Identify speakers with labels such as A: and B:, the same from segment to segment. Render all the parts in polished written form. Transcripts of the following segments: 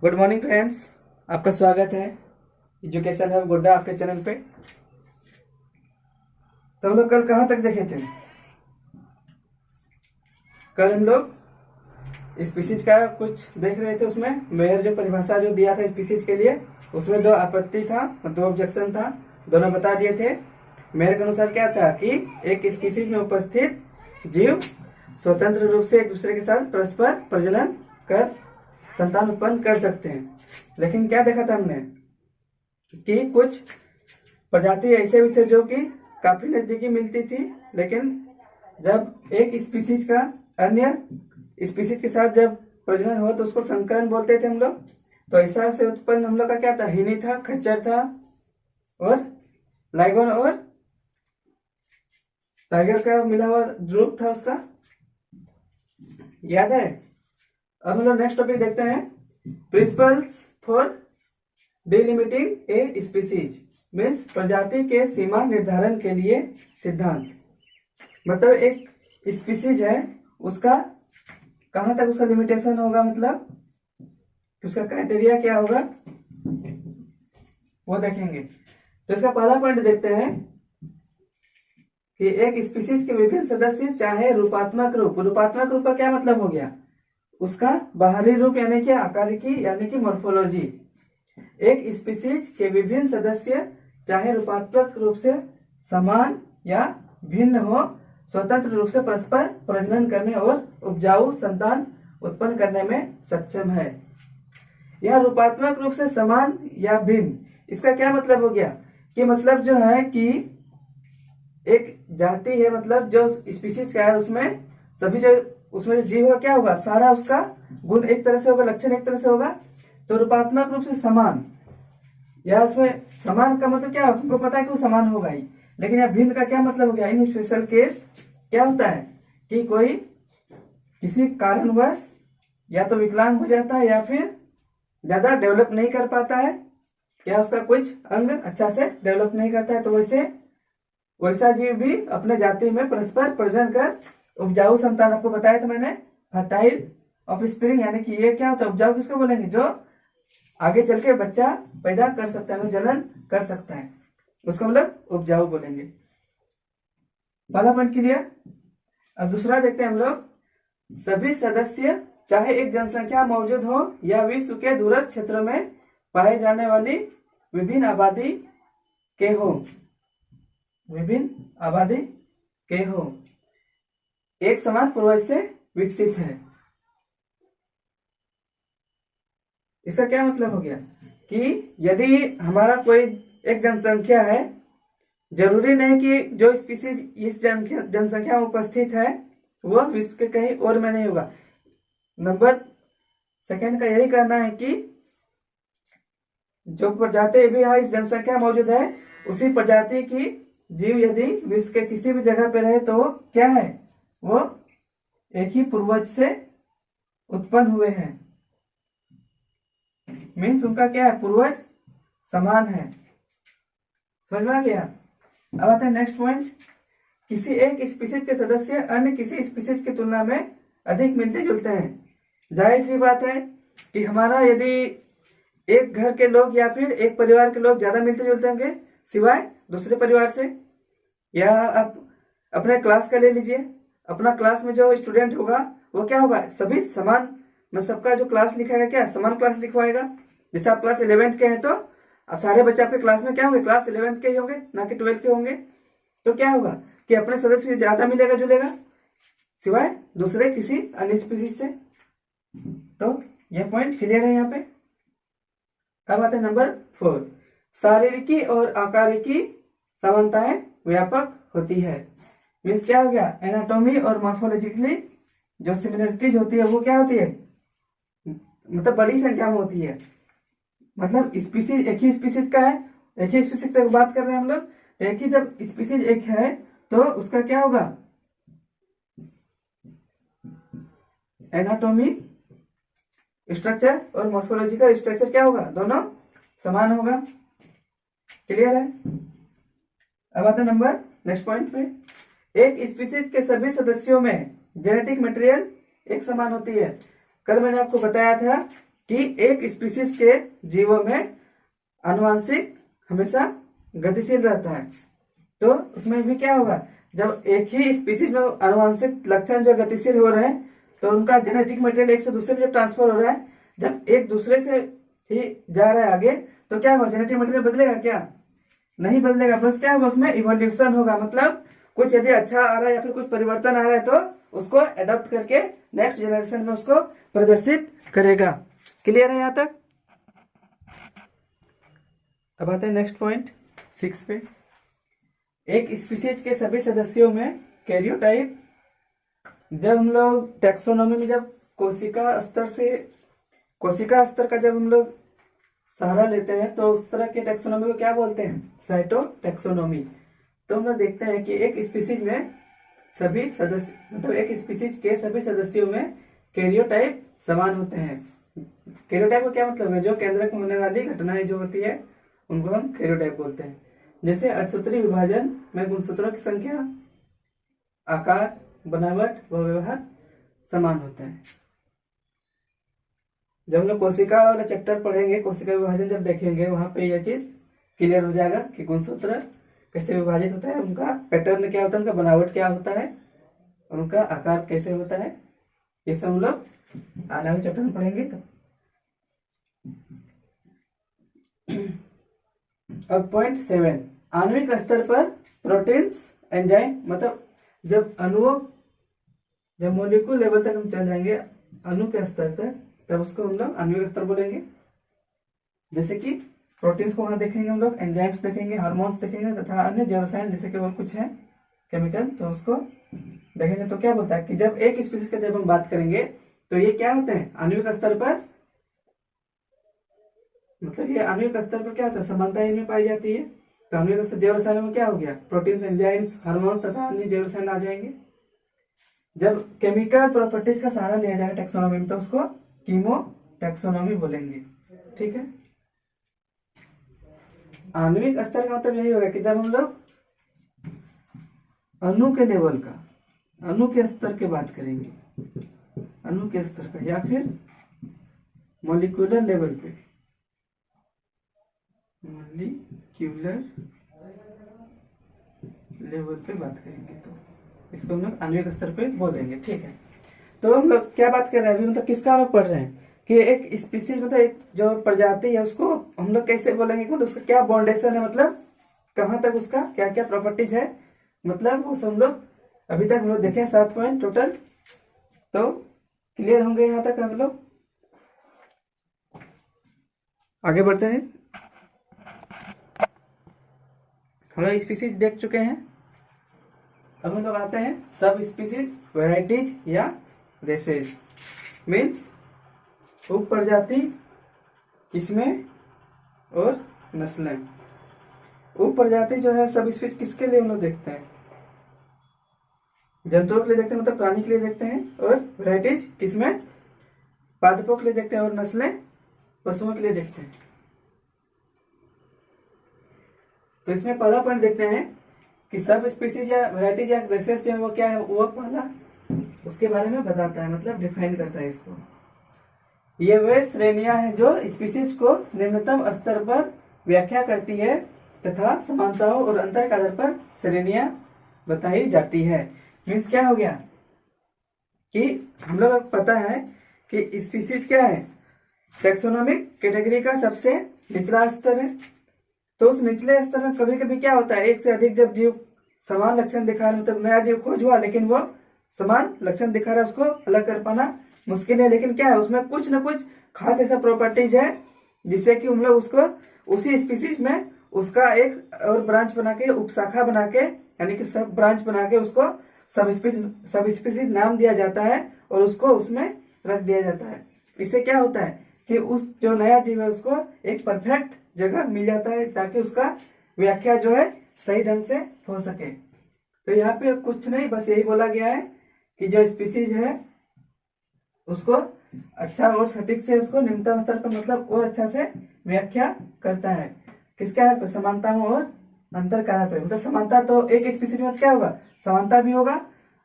A: Good morning friends, आपका स्वागत है एजुकेशन हब गोड्डा आपके चैनल पे। तो हम लोग कल कहाँ तक देखे थे? कल हम लोग स्पीसीज का कुछ देख रहे थे। उसमें मेयर जो परिभाषा जो दिया था स्पीसीज के लिए, उसमें दो आपत्ति था, दो ऑब्जेक्शन था, दोनों बता दिए थे। मेयर के अनुसार क्या था कि एक स्पीसीज में उपस्थित जीव स्वतंत्र रूप से एक दूसरे के साथ परस्पर प्रजनन कर संतान उत्पन्न कर सकते हैं। लेकिन क्या देखा था हमने कि कुछ प्रजाति ऐसे भी थे जो कि काफी नजदीकी मिलती थी, लेकिन जब एक स्पीसीज का अन्य स्पीसीज के साथ जब प्रजनन हो तो उसको संकरण बोलते थे हम लोग। तो ऐसा से उत्पन्न हम लोग का क्या था? हिनी था, खच्चर था और लाइगोन और टाइगर का मिला हुआ ग्रुप था उसका, याद है? अब हम लोग नेक्स्ट टॉपिक देखते हैं, principles for delimiting a species, means प्रजाति के सीमा निर्धारण के लिए सिद्धांत। मतलब एक स्पीसीज है, उसका कहां तक उसका लिमिटेशन होगा, मतलब उसका क्राइटेरिया क्या होगा वो देखेंगे। तो इसका पहला पॉइंट देखते हैं कि एक स्पीसीज के विभिन्न सदस्य चाहे रूपात्मक रूप का क्या मतलब हो गया? उसका बाहरी रूप यानी कि आकारिकी यानी कि मॉर्फोलॉजी। एक स्पीसीज के विभिन्न सदस्य चाहे रूपात्मक रूप से समान या भिन्न हो, स्वतंत्र रूप से परस्पर प्रजनन करने और उपजाऊ संतान उत्पन्न करने में सक्षम है। यह रूपात्मक रूप से समान या भिन्न, इसका क्या मतलब हो गया कि मतलब जो है कि एक जाति है, मतलब जो स्पीसीज का है उसमें सभी जो उसमें जीव का क्या होगा, सारा उसका गुण एक तरह से होगा, लक्षण एक तरह से होगा। तो रूपात्मक रूप से समान, या उसमें समान का मतलब क्या, तुमको पता है कि वो समान होगा ही, लेकिन यह भिन्न का क्या मतलब हो गया? इन स्पेशल केस क्या होता है कि कोई किसी कारणवश या तो विकलांग हो जाता है या फिर ज्यादा डेवलप नहीं कर पाता है, या उसका कुछ अंग अच्छा से डेवलप नहीं करता है, तो वैसा जीव भी अपने जाति में परस्पर प्रजनन कर उपजाऊ संतान, आपको बताया था मैंने, फर्टाइल ऑफस्प्रिंग, यानी कि ये क्या होता है? उपजाऊ किसको बोलेंगे? जो आगे चल के बच्चा पैदा कर सकता है, जनन कर सकता है, उसको मतलब उपजाऊ बोलेंगे। पहला पॉइंट क्लियर। अब दूसरा देखते हैं हम लोग, सभी सदस्य चाहे एक जनसंख्या मौजूद हो या विश्व के दूरस्थ क्षेत्रों में पाए जाने वाली विभिन्न आबादी के हो, एक समान पूर्वज से विकसित है। इसका क्या मतलब हो गया कि यदि हमारा कोई एक जनसंख्या है, जरूरी नहीं कि जो स्पीसीज इस जनसंख्या में उपस्थित है वह विश्व के कहीं और में नहीं होगा। नंबर सेकंड का यही कहना है कि जो प्रजाति भी है इस जनसंख्या मौजूद है, उसी प्रजाति की जीव यदि विश्व के किसी भी जगह पे रहे तो क्या है? वो एक ही पूर्वज से उत्पन्न हुए हैं, मीन्स उनका क्या है? पूर्वज समान है। समझ में आ गया? अब आते हैं नेक्स्ट पॉइंट, किसी एक स्पीसीज के सदस्य अन्य किसी स्पीसीज की तुलना में अधिक मिलते जुलते हैं। जाहिर सी बात है कि हमारा यदि एक घर के लोग या फिर एक परिवार के लोग ज्यादा मिलते जुलते होंगे सिवाय दूसरे परिवार से, या आप अपने क्लास का ले लीजिए, अपना क्लास में जो स्टूडेंट होगा वो क्या होगा? सभी समान, मतलब सबका जो क्लास लिखाएगा क्या समान क्लास लिखवाएगा। जैसे आप क्लास 11th के हैं तो सारे बच्चे आपके क्लास में क्या होंगे? क्लास 11th के ही होंगे, ना कि 12th के होंगे। तो क्या होगा कि अपने सदस्य से ज्यादा मिलेगा जुलेगा सिवाय दूसरे किसी अन्य स्पीसीज से। तो यह पॉइंट क्लियर है यहाँ पे। अब आते हैं नंबर 4, शारीरिकी और आकारिकी समानताएं व्यापक होती है। मीन्स क्या हो गया? एनाटॉमी और मॉर्फोलॉजिकली जो सिमिलरिटीज होती है वो क्या होती है? मतलब बड़ी संख्या में होती है। मतलब स्पीसीज एक ही स्पीसीज का है, एक ही स्पीसीज की बात कर रहे हैं हम लोग, एक ही जब स्पीसीज एक है तो उसका क्या होगा? एनाटॉमी स्ट्रक्चर और मॉर्फोलॉजिकल स्ट्रक्चर क्या होगा? दोनों समान होगा। क्लियर है? अब आते नंबर नेक्स्ट पॉइंट पे, एक स्पीसीज के सभी सदस्यों में जेनेटिक मटेरियल एक समान होती है। कल मैंने आपको बताया था कि एक स्पीसीज के जीवों में आनुवांशिक हमेशा गतिशील रहता है। तो उसमें भी क्या होगा, जब एक ही स्पीसीज में आनुवांशिक लक्षण जो गतिशील हो रहे हैं तो उनका जेनेटिक मटेरियल एक से दूसरे में जब ट्रांसफर हो रहा है, जब एक दूसरे से ही जा रहा है आगे, तो क्या होगा, जेनेटिक मटेरियल बदलेगा क्या? नहीं बदलेगा। बस क्या होगा, उसमें इवोल्यूशन होगा। मतलब कुछ यदि अच्छा आ रहा है या फिर कुछ परिवर्तन आ रहा है तो उसको अडॉप्ट करके नेक्स्ट जनरेशन में उसको प्रदर्शित करेगा। क्लियर है यहाँ तक? अब आते हैं नेक्स्ट पॉइंट 6 पे। एक स्पीसीज के सभी सदस्यों में कैरियोटाइप, जब हम लोग टैक्सोनॉमी में जब कोशिका स्तर का जब हम लोग सहारा लेते हैं तो उस तरह के टैक्सोनॉमी को क्या बोलते हैं, साइटोटैक्सोनॉमी। तो हम लोग देखते हैं कि एक स्पीसीज में सभी सदस्य, मतलब एक स्पीसीज के सभी सदस्यों में कैरियोटाइप समान होते हैं। कैरियोटाइप का क्या मतलब है, जो केंद्रक में होने वाली घटनाएं जो होती है उनको हम कैरियोटाइप बोलते हैं। जैसे अठसूत्री विभाजन में गुणसूत्रों की संख्या, आकार, बनावट व व्यवहार समान होता है। जब हम लोग कोशिका वाला चैप्टर पढ़ेंगे, कोशिका विभाजन जब देखेंगे, वहां पे यह चीज क्लियर हो जाएगा कि गुणसूत्र कैसे विभाजित होता है, उनका पैटर्न क्या होता है, उनका बनावट क्या होता है, और उनका आकार कैसे होता है। ये सब हम लोग आने वाले चैप्टर में पढ़ेंगे। तो अब पॉइंट 7, आणविक स्तर पर प्रोटीन्स एंजाइम, मतलब जब अणुओं, जब मोलिक्यूल लेवल तक हम चल जाएंगे, अणु के स्तर तक, तब उसको हम लोग आणविक स्तर बोलेंगे। जैसे कि प्रोटीन्स को वहां देखेंगे हम लोग, एंजाइम्स देखेंगे, हार्मोन्स देखेंगे तथा अन्य जैव रसायन जैसे कि और कुछ है केमिकल, तो उसको देखेंगे। तो क्या बोलता है कि जब एक स्पीसीज का जब हम बात करेंगे तो ये क्या होते हैं, आणविक स्तर पर, मतलब ये आणविक स्तर पर क्या होता है, समानता इनमें पाई जाती है। तो आणविक स्तर जैव रसायन में क्या हो गया, प्रोटीन्स, एंजाइम्स, हार्मोन्स तथा अन्य जैव रसायन आ जाएंगे। जब केमिकल प्रॉपर्टीज का सहारा लिया जाएगा टैक्सोनॉमी में तो उसको कीमो टैक्सोनॉमी बोलेंगे। ठीक है। आणविक स्तर का मतलब यही होगा कि जब हम लोग अणु के लेवल का, अणु के स्तर की बात करेंगे, अणु के स्तर का, या फिर मॉलिक्यूलर लेवल पे, मॉलिक्यूलर लेवल पे बात करेंगे तो इसको हम लोग आणविक स्तर पे बोलेंगे। ठीक है। तो हम लोग क्या बात कर रहे हैं अभी, मतलब किसका हम लोग पढ़ रहे हैं कि एक स्पीसीज, मतलब एक जो प्रजाति है उसको हम लोग कैसे बोलेंगे, मतलब उसका क्या बाउंडेशन है, मतलब कहाँ तक उसका क्या क्या प्रॉपर्टीज है, मतलब वो सब हम लोग अभी तक हम लोग देखे 7 पॉइंट टोटल। तो क्लियर होंगे यहाँ तक हम लोग। आगे बढ़ते हैं। हम लोग स्पीसीज देख चुके हैं, अब हम लोग आते हैं सब स्पीसीज, वेराइटीज या रेसेस। मीन्स उप प्रजाति, किस्में और नस्लें। उप प्रजाति जो है सब स्पीसीज किसके लिए हम लोग देखते हैं, जंतुओं के लिए देखते हैं, मतलब प्राणी के लिए देखते हैं। और वेराइटीज किस्में पादपों के लिए देखते हैं, और नस्लें पशुओं के लिए देखते हैं। तो इसमें पहला पॉइंट देखते हैं कि सब स्पीसीज या वेराइटीज या रेसेस जो है वो क्या है, वो पहला उसके बारे में बताता है, मतलब डिफाइन करता है इसको। ये वे श्रेणियां हैं जो स्पीसीज को निम्नतम स्तर पर व्याख्या करती है तथा समानताओं और अंतर के आधार पर श्रेणियां बताई जाती है। मीन्स क्या हो गया कि हम लोग को पता है कि स्पीसीज क्या है, टैक्सोनॉमिक कैटेगरी का सबसे निचला स्तर है। तो उस निचले स्तर में कभी कभी क्या होता है, एक से अधिक जब जीव समान लक्षण दिखा रहे, मतलब नया जीव खोज हुआ लेकिन वो समान लक्षण दिखा रहा है, उसको अलग कर पाना मुश्किल है। लेकिन क्या है, उसमें कुछ न कुछ खास ऐसा प्रॉपर्टीज है जिससे कि हम लोग उसको उसी स्पीसीज में उसका एक और ब्रांच बना के, उपशाखा बना के, यानी कि सब ब्रांच बना के उसको सब स्पीसीज नाम दिया जाता है और उसको उसमें रख दिया जाता है। इससे क्या होता है कि उस जो नया जीव है उसको एक परफेक्ट जगह मिल जाता है ताकि उसका व्याख्या जो है सही ढंग से हो सके। तो यहाँ पे कुछ नहीं, बस यही बोला गया है कि जो स्पीसीज है उसको अच्छा और सटीक से उसको निम्नतम स्तर पर, मतलब और अच्छा से व्याख्या करता है। किसके आधार पर, समानताओं और अंतर के आधार पर। मतलब समानता तो एक स्पीसीज में क्या होगा, समानता भी होगा,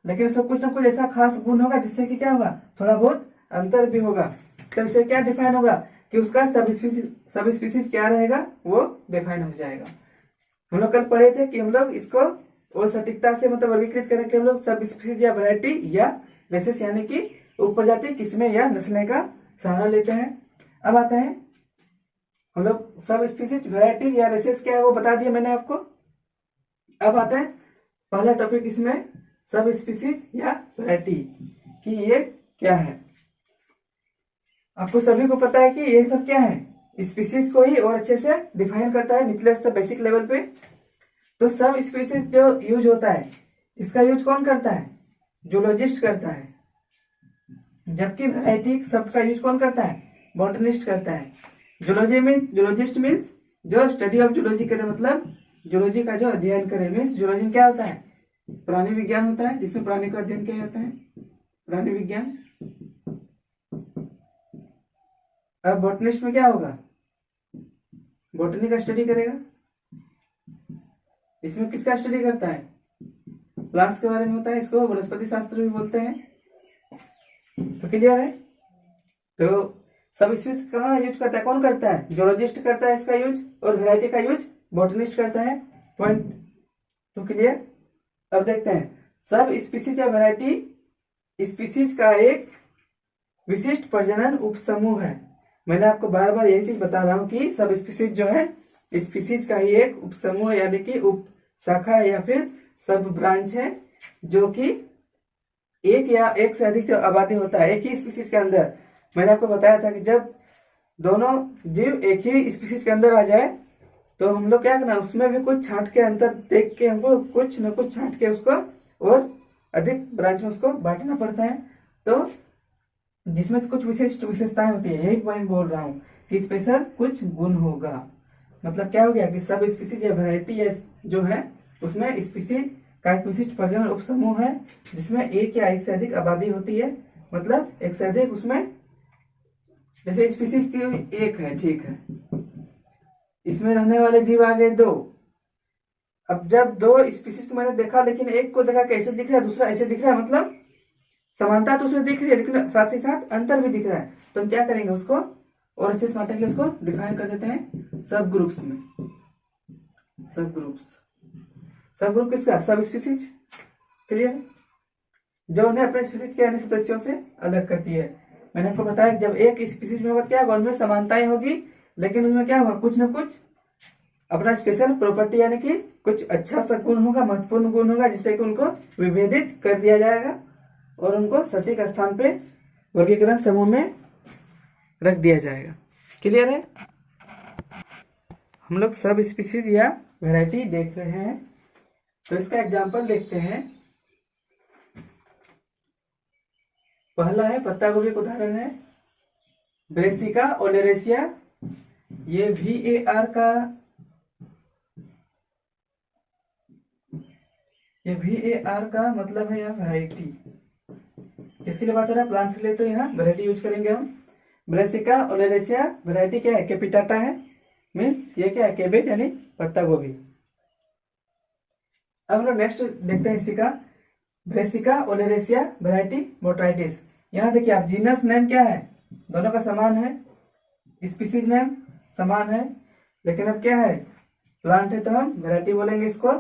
A: लेकिन उसमें कुछ ना कुछ ऐसा खास गुण होगा जिससे कि क्या होगा, थोड़ा बहुत अंतर भी होगा। तब इसे क्या डिफाइन होगा कि उसका सब स्पीसीज क्या रहेगा, वो डिफाइन हो जाएगा। हम लोग कल पढ़े थे कि हम लोग इसको और सटीकता से मतलब वर्गीकृत करें कि हम लोग सब स्पीसीज या वैरायटी या रेसेस यानी कि उपप्रजाति किस्में या नस्लें का सहारा लेते हैं। अब आते हैं हम लोग सब स्पीसीज, वैरायटी या रेसेस क्या है वो बता दिया मैंने आपको। अब आते हैं पहला टॉपिक इसमें सब स्पीसीज या वैरायटी कि ये क्या है। आपको सभी को पता है कि ये सब क्या है, स्पीसीज को ही और अच्छे से डिफाइन करता है निचले स्तर बेसिक लेवल पे। तो सब स्पीसीज जो यूज होता है इसका यूज कौन करता है, जूलॉजिस्ट करता है, जबकि वैरायटी शब्द का यूज कौन करता है, बॉटनिस्ट करता है। जूलॉजिस्ट मीन्स जो स्टडी ऑफ जूलॉजी करे, मतलब जूलॉजी का जो अध्ययन करे। मीन्स जूलॉजी में क्या होता है, प्राणी विज्ञान होता है जिसमें प्राणी का अध्ययन किया जाता है, प्राणी विज्ञान। अब बॉटनिस्ट में क्या होगा, बॉटनी का स्टडी करेगा। इसमें किसका स्टडी करता है, प्लांट्स के बारे में होता है, इसको वनस्पति शास्त्र भी बोलते हैं। तो क्लियर है। तो सब स्पीसीज कहाँ यूज करता है, कौन करता है, जूलॉजिस्ट करता है इसका यूज, और वैरायटी का यूज बॉटनिस्ट करता है। पॉइंट तो क्लियर। अब देखते हैं सब स्पीसीज या वैरायटी स्पीसीज का एक विशिष्ट प्रजनन उपसमूह है। मैंने आपको बार बार यही चीज बता रहा हूं कि सब स्पीसीज जो है स्पीसीज का ही एक उपसमूह यानी कि उप शाखा या फिर सब ब्रांच है, जो कि एक या एक से अधिक आबादी होता है एक ही स्पीसीज के अंदर। मैंने आपको बताया था कि जब दोनों जीव एक ही स्पीसीज के अंदर आ जाए तो हम लोग क्या करना, उसमें भी कुछ छांट के अंतर देख के हमको कुछ न कुछ छांट के उसको और अधिक ब्रांच में उसको बांटना पड़ता है। तो जिसमें कुछ विशिष्ट विशेषताएं होती है, यही मैं बोल रहा हूँ कि स्पेशल कुछ गुण होगा। मतलब क्या हो गया कि सब स्पीसीज या वैरायटी या जो है उसमें स्पीसीज का एक विशिष्ट प्रजनन उपसमूह है जिसमें एक या एक से अधिक आबादी होती है। मतलब एक से अधिक उसमें, जैसे स्पीसीज की एक है, ठीक है, इसमें रहने वाले जीव आ गए 2। अब जब 2 स्पीसीज को मैंने देखा लेकिन एक को देखा कैसे दिख रहा है, दूसरा ऐसे दिख रहा है, मतलब समानता तो उसमें दिख रही है लेकिन साथ ही साथ अंतर भी दिख रहा है। तो हम क्या करेंगे, उसको और अच्छे से बांटेंगे, उसको डिफाइन कर देते हैं सब ग्रुप्स में। सब ग्रुप्स, सब ग्रुप किसका, सब स्पीसीज। क्लियर। जो उन्हें अपने स्पीसीज के अन्य सदस्यों से अलग करती है। मैंने आपको बताया जब एक स्पीसीज में होगा क्या होगा, उनमें समानताएं होगी लेकिन उनमें क्या होगा, कुछ ना कुछ अपना स्पेशल प्रॉपर्टी यानी कि कुछ अच्छा सा गुण होगा, महत्वपूर्ण गुण होगा जिससे कि उनको विभेदित कर दिया जाएगा और उनको सटीक स्थान पे वर्गीकरण समूह में रख दिया जाएगा। क्लियर है। हम लोग सब स्पीसीज या वैरायटी देख रहे हैं, तो इसका एग्जांपल देखते हैं। पहला है पत्ता गोभी का उदाहरण है ब्रेसिका ओलेरेसिया। ये VAR का मतलब है यहाँ वैरायटी। किसके लिए बात हो रहा है, प्लांट्स के लिए, तो यहाँ वैरायटी यूज करेंगे हम। ब्रेसिका ओलेरेसिया वैरायटी क्या है, कैपिटाटा है, मीन्स ये क्या है, केबेज यानी पत्ता गोभी। अब हम लोग नेक्स्ट देखते हैं इसी का, ब्रेसिका ओलेरेसिया वैरायटी बोट्राइटिस। यहाँ देखिए आप, जीनस नेम क्या है, दोनों का समान है, स्पीसीज नेम समान है, लेकिन अब क्या है, प्लांट है तो हम वैरायटी बोलेंगे इसको,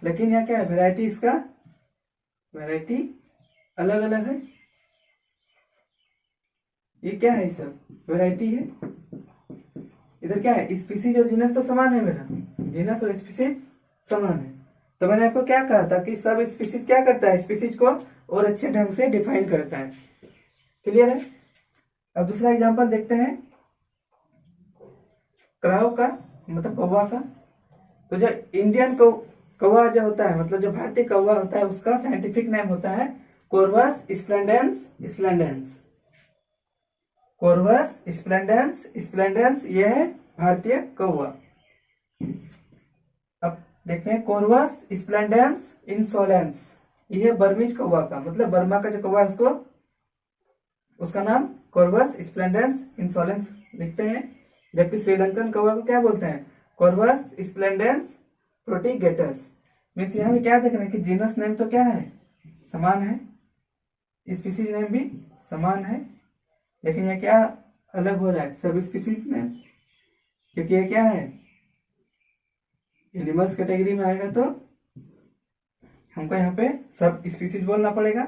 A: लेकिन यहाँ क्या है, वैरायटी, इसका वैरायटी अलग अलग है। ये क्या है, सब वैरायटी है। इधर क्या है, स्पीसीज और जीनस तो समान है, मेरा जीनस और स्पीसीज समान है। तो मैंने आपको क्या कहा था कि सब स्पीसीज क्या करता है, स्पीसीज को और अच्छे ढंग से डिफाइन करता है। क्लियर है। अब दूसरा एग्जांपल देखते हैं क्राउ का, मतलब कौवा का। तो जो इंडियन कौवा जो होता है, मतलब जो भारतीय कौवा होता है, उसका साइंटिफिक नेम होता है कोर्वस स्प्लेंडेंस स्प्लेंडेंस। कोर्वस स्प्लेंडेंस स्प्लेंडेंस, यह है भारतीय कौवा। अब देखते हैं कोर्वस स्प्लेंडेंस इंसोलेंस, यह है बर्मीज कौवा का, मतलब बर्मा का जो कौवा है उसको, उसका नाम कोर्वस स्प्लेंडेंस इंसोलेंस लिखते हैं। जबकि श्रीलंकन कौवा को क्या बोलते हैं, कोर्वस स्प्लेंडेंस प्रोटिगेटस। मीन्स यहाँ भी क्या देख रहे हैं कि जीनस नेम तो क्या है, समान है, स्पीसीज नेम भी समान है, लेकिन ये क्या अलग हो रहा है सब स्पीसीज में, क्योंकि ये क्या है एनिमल्स कैटेगरी में आएगा तो हमको यहाँ पे सब स्पीसीज बोलना पड़ेगा,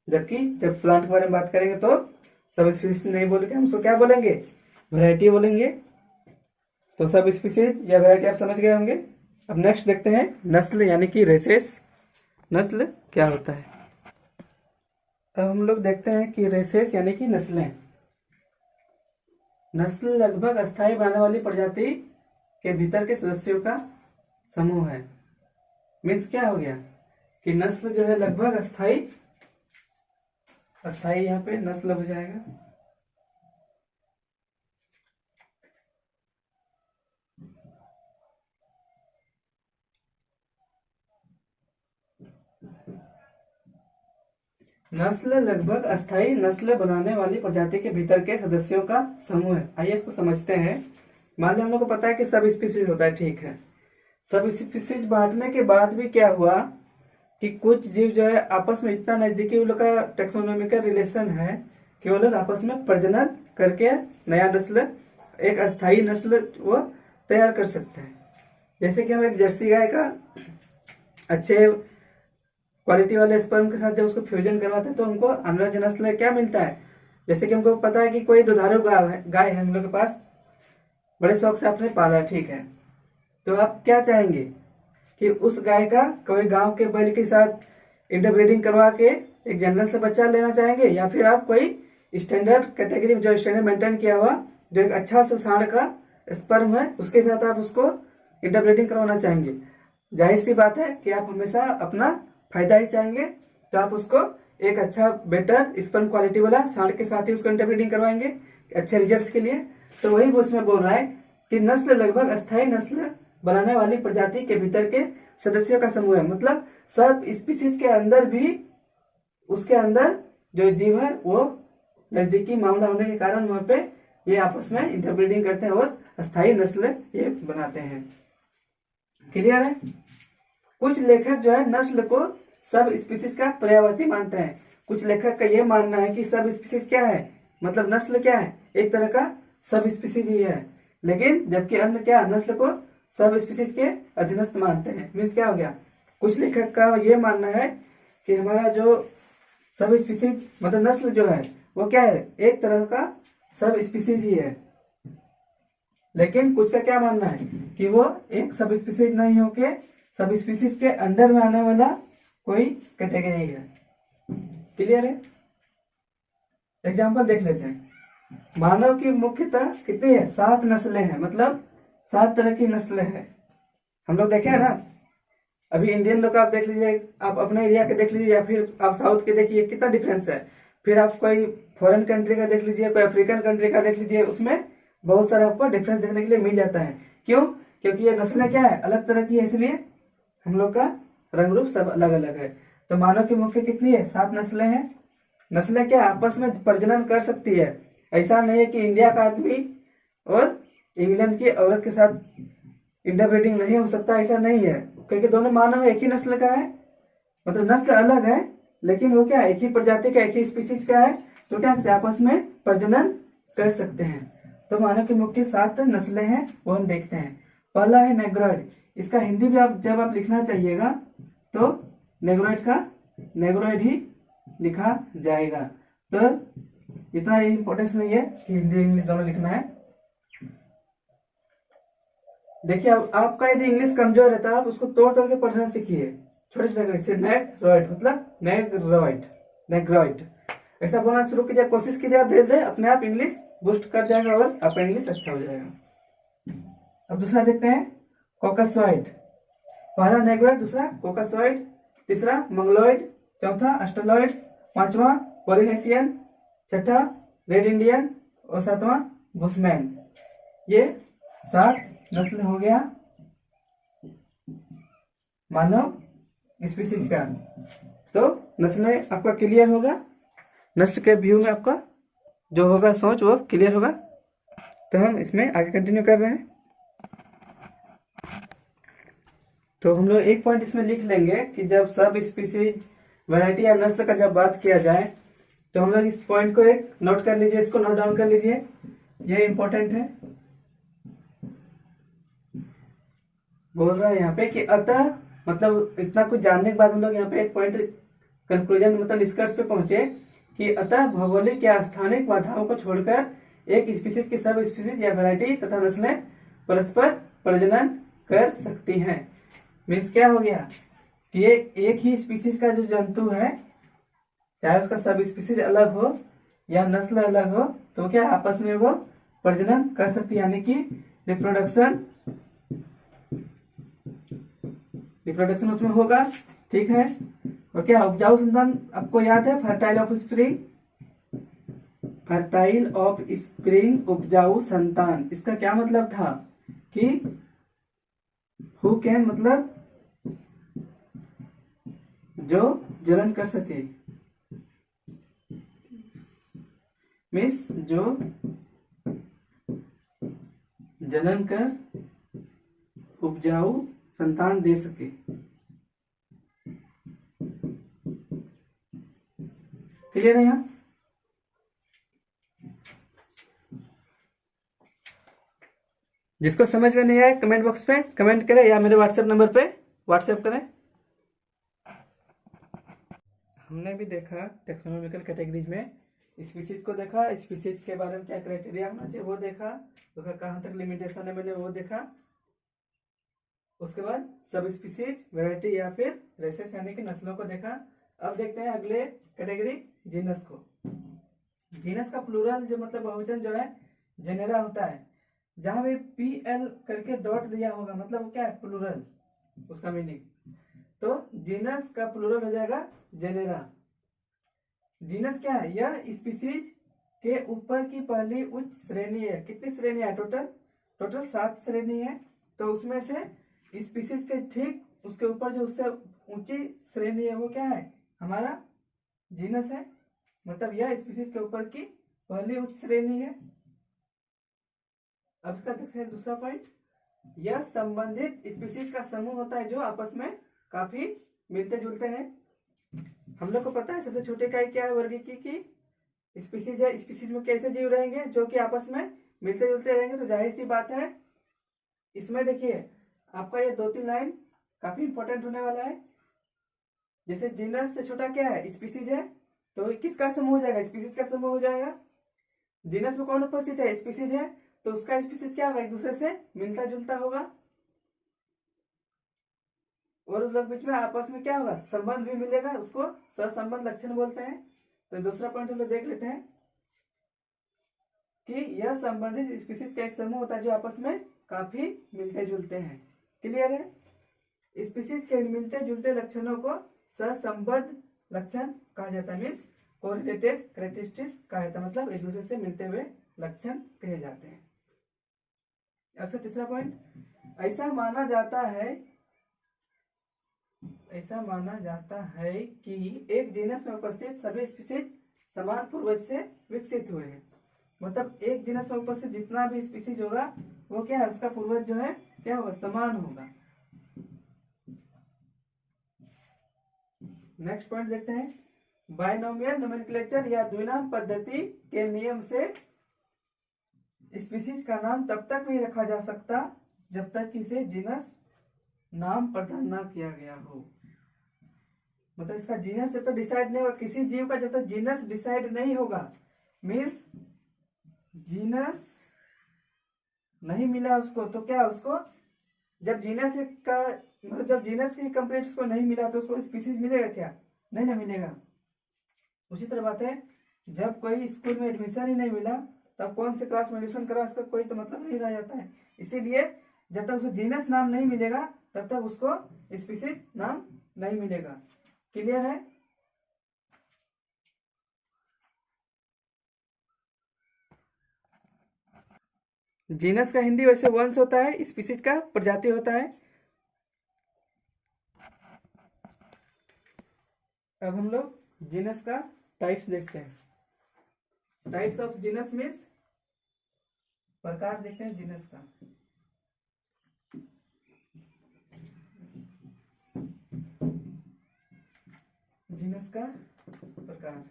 A: जबकि जब प्लांट के बारे में बात करेंगे तो सब स्पीसीज नहीं बोल के हम उसको क्या बोलेंगे, वैरायटी बोलेंगे। तो सब स्पीसीज या वैरायटी आप समझ गए होंगे। अब नेक्स्ट देखते हैं नस्ल यानी कि रेसेस, नस्ल क्या होता है। अब हम लोग देखते हैं कि रेसेस यानी कि नस्लें। नस्ल लगभग अस्थायी बनाने वाली प्रजाति के भीतर के सदस्यों का समूह है। मीन्स क्या हो गया कि नस्ल जो है लगभग अस्थायी, अस्थायी यहाँ पे नस्ल हो जाएगा। नस्ल लगभग अस्थायी नस्ल बनाने वाली प्रजाति के भीतर के सदस्यों का समूह है। आइए इसको समझते हैं। मान लिया हम लोग को पता है कि सब स्पीसीज होता है, ठीक है। सब स्पीसीज बांटने के बाद भी क्या हुआ कि कुछ जीव जो है आपस में इतना नजदीकी उन लोग का टेक्सोनोमिकल रिलेशन है कि वो लोग आपस में प्रजनन करके नया नस्ल, एक अस्थायी नस्ल वो तैयार कर सकते हैं। जैसे कि हम एक जर्सी गाय का अच्छे क्वालिटी वाले स्पर्म के साथ जब उसको फ्यूजन करवाते हैं तो हमको अनुज नस्ल क्या मिलता है। जैसे कि हमको पता है कि कोई दुधारू गाय है हम लोग के पास, बड़े शौक से आपने पाला, ठीक है। तो आप क्या चाहेंगे कि उस गाय का कोई गांव के बैल के साथ इंटरब्रीडिंग करवा के एक जनरल से बच्चा लेना चाहेंगे, या फिर आप कोई स्टैंडर्ड कैटेगरी जो स्टैंडर्ड मेंटेन किया हुआ जो एक अच्छा सा सांड का स्पर्म है उसके साथ आप उसको इंटरब्रीडिंग करवाना चाहेंगे। जाहिर सी बात है कि आप हमेशा अपना फायदा ही चाहेंगे, तो आप उसको एक अच्छा बेटर स्पर्म क्वालिटी वाला सांड के साथ ही उसको इंटरब्रीडिंग करवाएंगे अच्छे रिजल्ट्स के लिए। तो वही वो इसमें बोल रहा है कि नस्ल लगभग अस्थायी नस्ल बनाने वाली प्रजाति के भीतर के सदस्यों का समूह है। मतलब सब स्पीसीज के अंदर भी उसके अंदर जो जीव है वो नजदीकी मामला होने के कारण वहां पे ये आपस में इंटरब्रीडिंग करते हैं और अस्थायी नस्ल ये बनाते हैं। क्लियर है। कुछ लेखक जो है नस्ल को सब स्पीसीज का पर्यायवाची मानते हैं। कुछ लेखक का यह मानना है कि सब स्पीसीज क्या है, मतलब नस्ल क्या है, एक तरह का सब स्पीसीज ही है। लेकिन जबकि अन्य क्या नस्ल को सब स्पीसीज के अधीनस्थ मानते हैं। मीन्स क्या हो गया, कुछ लेखक का यह मानना है कि हमारा जो सब स्पीसीज मतलब नस्ल जो है वो क्या है, एक तरह का सब स्पीसीज ही है। लेकिन कुछ का क्या मानना है कि वो एक सब स्पीसीज नहीं होके सब स्पीसीज के अंडर में आने वाला कोई कैटेगरी है। क्लियर है। एग्जाम्पल देख लेते हैं। मानव की मुख्यतः कितनी है, 7 नस्लें हैं, मतलब 7 तरह की नस्लें हैं। हम लोग देखे हैं ना, अभी इंडियन लोग आप देख लीजिए, आप अपने एरिया के देख लीजिए या फिर आप साउथ के देखिए कितना डिफरेंस है। फिर आप कोई फॉरेन कंट्री का देख लीजिए, कोई अफ्रीकन कंट्री का देख लीजिए, उसमें बहुत सारा आपको डिफरेंस देखने के लिए मिल जाता है। क्यों, क्योंकि ये नस्लें क्या है, अलग तरह की है, इसलिए हम लोग का रंग रूप सब अलग अलग है। तो मानव की मुख्य कितनी है, 7 नस्लें हैं। नस्लें क्या आपस में प्रजनन कर सकती है। ऐसा नहीं है कि इंडिया का आदमी और इंग्लैंड की औरत के साथ इंटरब्रीडिंग नहीं हो सकता, ऐसा नहीं है। क्योंकि दोनों मानव एक ही नस्ल का है, मतलब नस्ल अलग है लेकिन वो क्या एक ही प्रजाति का, एक ही स्पीसीज का है, तो क्या आपस में प्रजनन कर सकते हैं। तो मानव की मुख्य 7 नस्लें हैं, वो हम देखते हैं। पहला है नेग्रोइड। इसका हिंदी भी आप जब आप लिखना चाहिएगा तो नेग्रोइड का नेग्रोइड ही लिखा जाएगा। तो इतना इंपॉर्टेंस नहीं है कि हिंदी इंग्लिश दोनों लिखना है। देखिए आपका यदि इंग्लिश कमजोर है तो आप उसको तोड़ तोड़ के पढ़ना सीखिए। छोटे छोटे नेग्रोइड मतलब नेग्रोइड, नेग्रोइड ऐसा बोलना शुरू कीजिए, कोशिश कीजिए, धीरे धीरे अपने आप इंग्लिश बूस्ट कर जाएगा और आपका इंग्लिश अच्छा हो जाएगा। अब दूसरा देखते हैं कॉकसॉइड। पहला नेग्रोइड, दूसरा कॉकसॉइड, तीसरा मंगलोइड, चौथा अस्ट्रोलॉइड, पांचवा पॉलिनेशियन, छठा रेड इंडियन और सातवां बुशमैन। ये 7 नस्ल हो गया मानव स्पीसीज का। तो नस्लें आपका क्लियर होगा, नस्ल के व्यू में आपका जो होगा सोच वो क्लियर होगा। तो हम इसमें आगे कंटिन्यू कर रहे हैं। तो हम लोग एक पॉइंट इसमें लिख लेंगे कि जब सब स्पीसीज वैरायटी या नस्ल का जब बात किया जाए तो हम लोग इस पॉइंट को एक नोट कर लीजिए, इसको नोट डाउन कर लीजिए, ये इंपॉर्टेंट है। बोल रहा है यहाँ पे कि अतः, मतलब इतना कुछ जानने के बाद हम लोग यहाँ पे एक पॉइंट कंक्लूजन मतलब निष्कर्ष पे पहुंचे कि अतः भौगोलिक या स्थानिक बाधाओं को छोड़कर एक स्पीसीज की सब स्पीसीज या वैरायटी तथा नस्लें परस्पर प्रजनन कर सकती हैं। मीन्स क्या हो गया कि ये एक ही स्पीसीज का जो जंतु है, चाहे उसका सब स्पीसीज अलग हो या नस्ल अलग हो, तो क्या आपस में वो प्रजनन कर सकती है, यानी कि रिप्रोडक्शन उसमें होगा। ठीक है। और क्या उपजाऊ संतान आपको याद है, fertile of spring, fertile of spring उपजाऊ संतान, इसका क्या मतलब था कि हु कैन मतलब जो जनन कर सके, मीन्स जो जनन कर उपजाऊ संतान दे सके। क्लियर है यहाँ? जिसको समझ में नहीं आया कमेंट बॉक्स पे कमेंट करें या मेरे व्हाट्सएप नंबर पे व्हाट्सएप करें। हमने भी देखा टेक्सोनॉमिकल कैटेगरीज में स्पीसीज को देखा, स्पीसीज के बारे में क्या क्राइटेरिया होना चाहिए वो देखा, उसका कहाँ तक लिमिटेशन है मैंने वो देखा। उसके बाद सब स्पीसीज, वैरायटी या फिर रेसेस यानी कि नस्लों को देखा। अब देखते हैं अगले कैटेगरी जीनस को। जीनस का प्लूरल जो मतलब बहुवचन जो है जेनेरा होता है। जहां भी PL करके डॉट दिया होगा मतलब वो क्या है, प्लूरल, उसका मीनिंग। तो जीनस का प्लूरल हो जाएगा जेनेरा। जीनस क्या है, यह स्पीसीज के ऊपर की पहली उच्च श्रेणी है। कितनी श्रेणी है टोटल 7 श्रेणी है। तो उसमें से स्पीसीज के ठीक उसके ऊपर जो उससे ऊंची श्रेणी है वो क्या है, हमारा जीनस है। मतलब यह स्पीसीज के ऊपर की पहली उच्च श्रेणी है। अब इसका देखते हैं दूसरा पॉइंट, यह संबंधित स्पीसीज का समूह होता है जो आपस में काफी मिलते जुलते हैं। हम लोग को पता है सबसे छोटे इकाई क्या है, वर्गीकी की स्पीसीज है। स्पीसीज में कैसे जीव रहेंगे, जो कि आपस में मिलते जुलते रहेंगे। तो जाहिर सी बात है इसमें देखिए आपका ये 2-3 लाइन काफी इंपॉर्टेंट होने वाला है। जैसे जीनस से छोटा क्या है, स्पीसीज है, तो किसका समूह हो जाएगा, स्पीसीज का समूह हो जाएगा। जीनस में कौन उपस्थित है, स्पीसीज है, तो उसका स्पीसीज क्या होगा, एक दूसरे से मिलता जुलता होगा। और उन लोग बीच में आपस में क्या होगा, संबंध भी मिलेगा, उसको सहसंबंध लक्षण बोलते हैं। तो दूसरा पॉइंट हम लोग देख लेते हैं कि यह संबंधित स्पीसीज का एक समूह होता है जो आपस में काफी मिलते जुलते हैं। क्लियर है? स्पीसीज के मिलते जुलते लक्षणों को सहसंबद्ध लक्षण कहा जाता है, मीन्स कोरिलेटेड कैरेक्टरिस्टिक्स कहा जाता है, मतलब एक दूसरे से मिलते हुए लक्षण कहे जाते हैं। अब तीसरा पॉइंट, ऐसा माना जाता है कि एक जीनस में उपस्थित सभी स्पीसीज समान पूर्वज से विकसित हुए हैं। मतलब एक जीनस में उपस्थित जितना भी स्पीसीज होगा वो क्या है, उसका पूर्वज जो है क्या होगा, समान होगा। नेक्स्ट पॉइंट देखते हैं, बायनोमियल नोमेनक्लेचर या द्विनाम पद्धति के नियम से स्पीसीज का नाम तब तक नहीं रखा जा सकता जब तक कि इसे जीनस नाम प्रदान न किया गया हो। मतलब इसका जीनस जब तक डिसाइड नहीं होगा, किसी जीव का जब तक जीनस डिसाइड नहीं होगा, मीन्स जीनस नहीं मिला उसको, तो क्या उसको जब जीनस का मतलब जब जीनस की कंप्लीट उसको नहीं मिला तो उसको स्पीसीज मिलेगा क्या, नहीं ना मिलेगा। उसी तरह बात है, जब कोई स्कूल में एडमिशन ही नहीं मिला तब कौन से क्लास में एडमिशन करा उसका कोई तो मतलब नहीं रह जाता है। इसीलिए जब तक उसको जीनस नाम नहीं मिलेगा तब तक उसको स्पीसीज नाम नहीं मिलेगा। क्लियर है? जीनस का हिंदी वैसे वंश होता है, स्पीसीज का प्रजाति होता है। अब हम लोग जीनस का टाइप्स देखते हैं। टाइप्स ऑफ जीनस मीन्स प्रकार देखते हैं जीनस का। जीनस का प्रकार,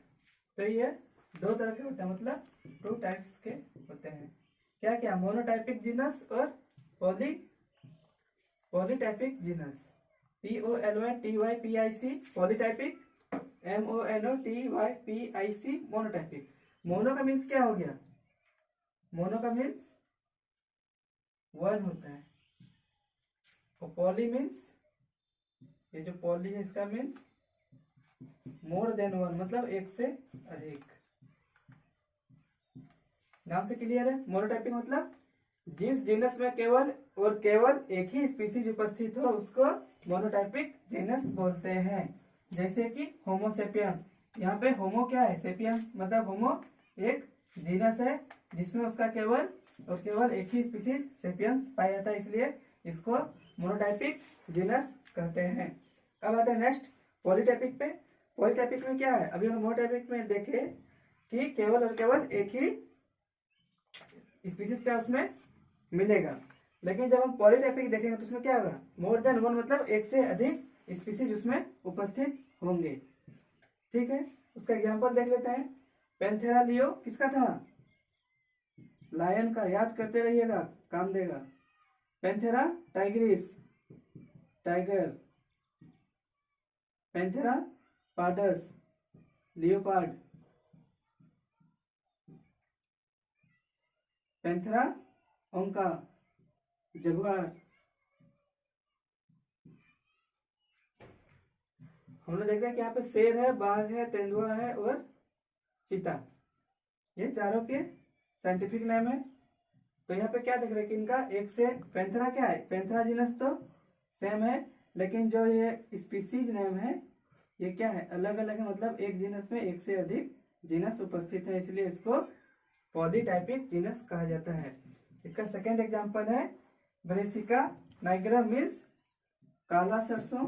A: तो ये दो तरह के होते हैं, मतलब 2 टाइप्स के होते हैं। क्या क्या? मोनोटाइपिक जीनस और polytypic genus. POLYTYPIC polytypic, MONOTYPIC monotypic. Mono का मीन्स क्या हो गया? मोनो का मीन्स 1 होता है, और पॉली मीन्स, ये जो पॉली है इसका मीन्स मोर देन 1, मतलब एक से अधिक। नाम से क्लियर है? मोनोटाइपिक मतलब जिस जीनस में केवल और केवल एक ही स्पीसीज उपस्थित हो उसको मोनोटाइपिक जीनस बोलते हैं। जैसे कि होमोसेपियंस, यहाँ पे होमो क्या है? सेपियंस, मतलब होमो एक जीनस है जिसमें उसका केवल और केवल एक ही स्पीसीज सेपियंस पाया जाता है, इसलिए इसको मोनोटाइपिक जीनस कहते हैं। अब आता है नेक्स्ट पॉलीटाइपिक पे। पॉलीटाइपिक में क्या है? अभी हम मोनोटाइपिक में देखे कि केवल और केवल एक ही स्पीसीज का उसमें मिलेगा, लेकिन जब हम पॉलीटाइपिक देखेंगे तो उसमें क्या होगा? मोर देन 1, मतलब एक से अधिक स्पीसीज उसमें उपस्थित होंगे। ठीक है, उसका एग्जांपल देख लेते हैं। पैंथेरा लियो किसका था? लायन का, याद करते रहिएगा, काम देगा। Panthera tigris tiger, Panthera pardus leopard, Panthera onca jaguar. हमने देखा कि यहाँ पे शेर है, बाघ है, तेंदुआ है और चीता, ये चारों के साइंटिफिक नेम है। तो यहाँ पे क्या देख रहे हैं कि इनका एक से, पैंथेरा क्या है? पैंथेरा जीनस तो सेम है, लेकिन जो ये स्पीसीज नेम है ये क्या है? अलग अलग है, मतलब एक जीनस में एक से अधिक जीनस उपस्थित है, इसलिए इसको पॉलीटाइपिक जीनस कहा जाता है। इसका सेकेंड एग्जांपल है ब्रेसिका नाइग्रा मीन्स काला सरसों।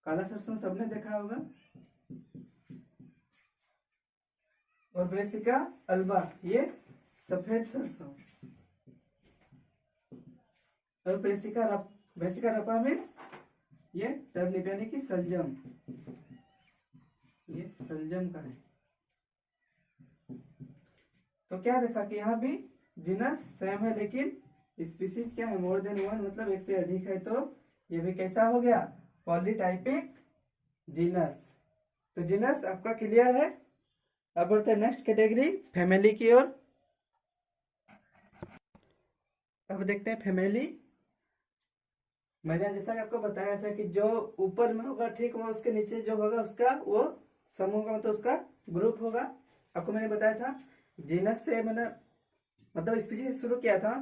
A: काला सरसों सबने देखा होगा। और ब्रेसिका अल्बा, ये सफेद सरसों। और ब्रेसिका रपा मीन्स ये टर्निप यानी कि सलजम, ये सलजम का है। तो क्या देखा कि यहाँ भी जीनस सेम है, लेकिन स्पीसीज क्या है? मोर देन 1, मतलब एक से अधिक है, तो ये भी कैसा हो गया? Polytypic genus. तो जीनस आपका क्लियर है। अब बढ़ते हैं नेक्स्ट कैटेगरी, फैमिली की ओर। अब देखते हैं फैमिली। मैंने जैसा कि आपको बताया था कि जो ऊपर में होगा, ठीक, वो उसके नीचे जो होगा उसका वो समूह का, मतलब उसका ग्रुप होगा। आपको मैंने बताया था जीनस से मैंने मतलब स्पीसीज शुरू किया था,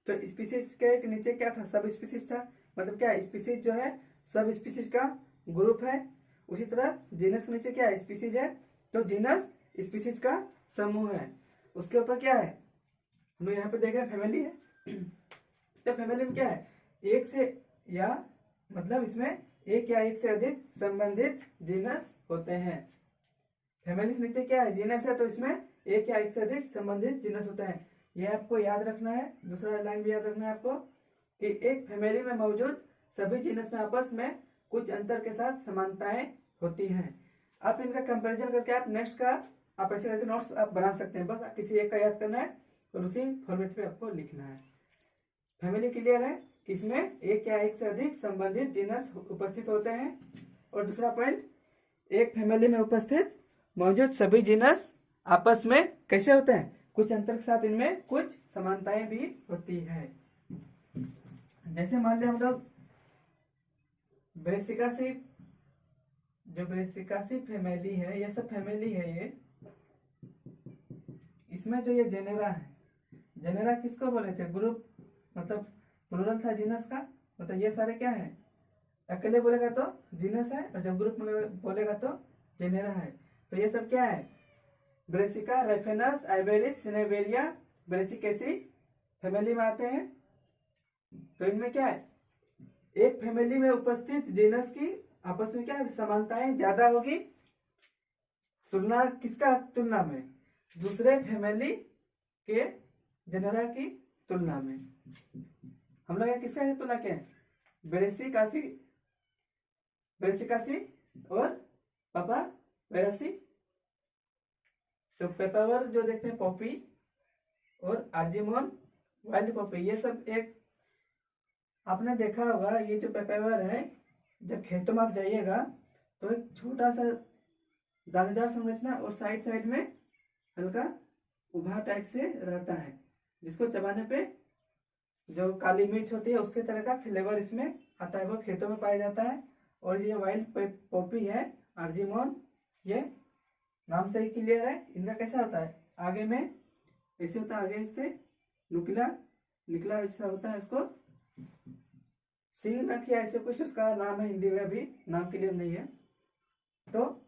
A: तो स्पीसीज के नीचे क्या था? सब स्पीसीज था। मतलब क्या? स्पीसीज जो है सब स्पीसीज का ग्रुप है। उसी तरह जीनस के नीचे क्या है? स्पीसीज है, तो जीनस स्पीसीज का समूह है। उसके ऊपर क्या है? हम लोग यहाँ पे देख रहे हैं फैमिली है। तो फैमिली में क्या है? एक से या मतलब इसमें एक या एक से अधिक संबंधित जीनस होते हैं। फैमिली से नीचे क्या है? जीनस है, तो इसमें एक या एक से अधिक संबंधित जीनस होते हैं। ये आपको याद रखना है। दूसरा लाइन भी याद रखना है आपको कि एक फैमिली में मौजूद सभी जीनस में आपस में कुछ अंतर के साथ समानताएं होती हैं। आप इनका कंपैरिजन करके आप नेक्स्ट का आप ऐसे करके नोट्स आप बना सकते हैं। बस आप किसी एक का याद करना है और उसी फॉर्मेट पे आपको लिखना है। फैमिली क्लियर है कि इसमें एक या एक से अधिक संबंधित जीनस उपस्थित होते हैं। और दूसरा पॉइंट, एक फैमिली में उपस्थित मौजूद सभी जीनस आपस में कैसे होते हैं? कुछ अंतर के साथ इनमें कुछ समानताएं भी होती है। जैसे मान लिया हम लोग ब्रेसिकासी, जो ब्रेसिकासी फैमिली है, ये सब फैमिली है ये। इसमें जो ये जेनेरा है, जेनेरा किसको बोले थे? ग्रुप, मतलब प्लूरल था जीनस का। मतलब ये सारे क्या है? अकेले बोलेगा तो जीनस है, और जब ग्रुप में बोलेगा तो जेनेरा है। तो ये सब क्या है? ब्रेसिका, रेफेनस, आइबेरिस, सिनेवेरिया, ब्रेसिकेसी फैमिली में आते हैं। तो इनमें क्या है? एक फैमिली में उपस्थित जीनस की आपस में क्या समानताएं ज्यादा होगी, तुलना किसका? तुलना में दूसरे फैमिली के जेनेरा की तुलना में। हम लोग यहाँ किसका तुलना किए? ब्रेसिकासी, ब्रेसिकासी और पापा वेरासी पेपावर जो देखते हैं पॉपी और आर्जिमोन वाइल्ड पॉपी, ये सब एक आपने देखा होगा। ये जो पेपावर है, जब खेतों में आप जाइएगा तो एक छोटा सा दानेदार संरचना और साइड साइड में हल्का उभा टाइप से रहता है, जिसको चबाने पे जो काली मिर्च होती है उसके तरह का फ्लेवर इसमें आता है, वो खेतों में पाया जाता है। और ये वाइल्ड पॉपी है आर्जिमोन, ये नाम से ही क्लियर है। इनका कैसा होता है, आगे में ऐसे होता है, आगे इससे नुकीला निकला जैसा होता है, उसको सिंग नख या ऐसे कुछ उसका नाम है, हिंदी में अभी नाम क्लियर नहीं है। तो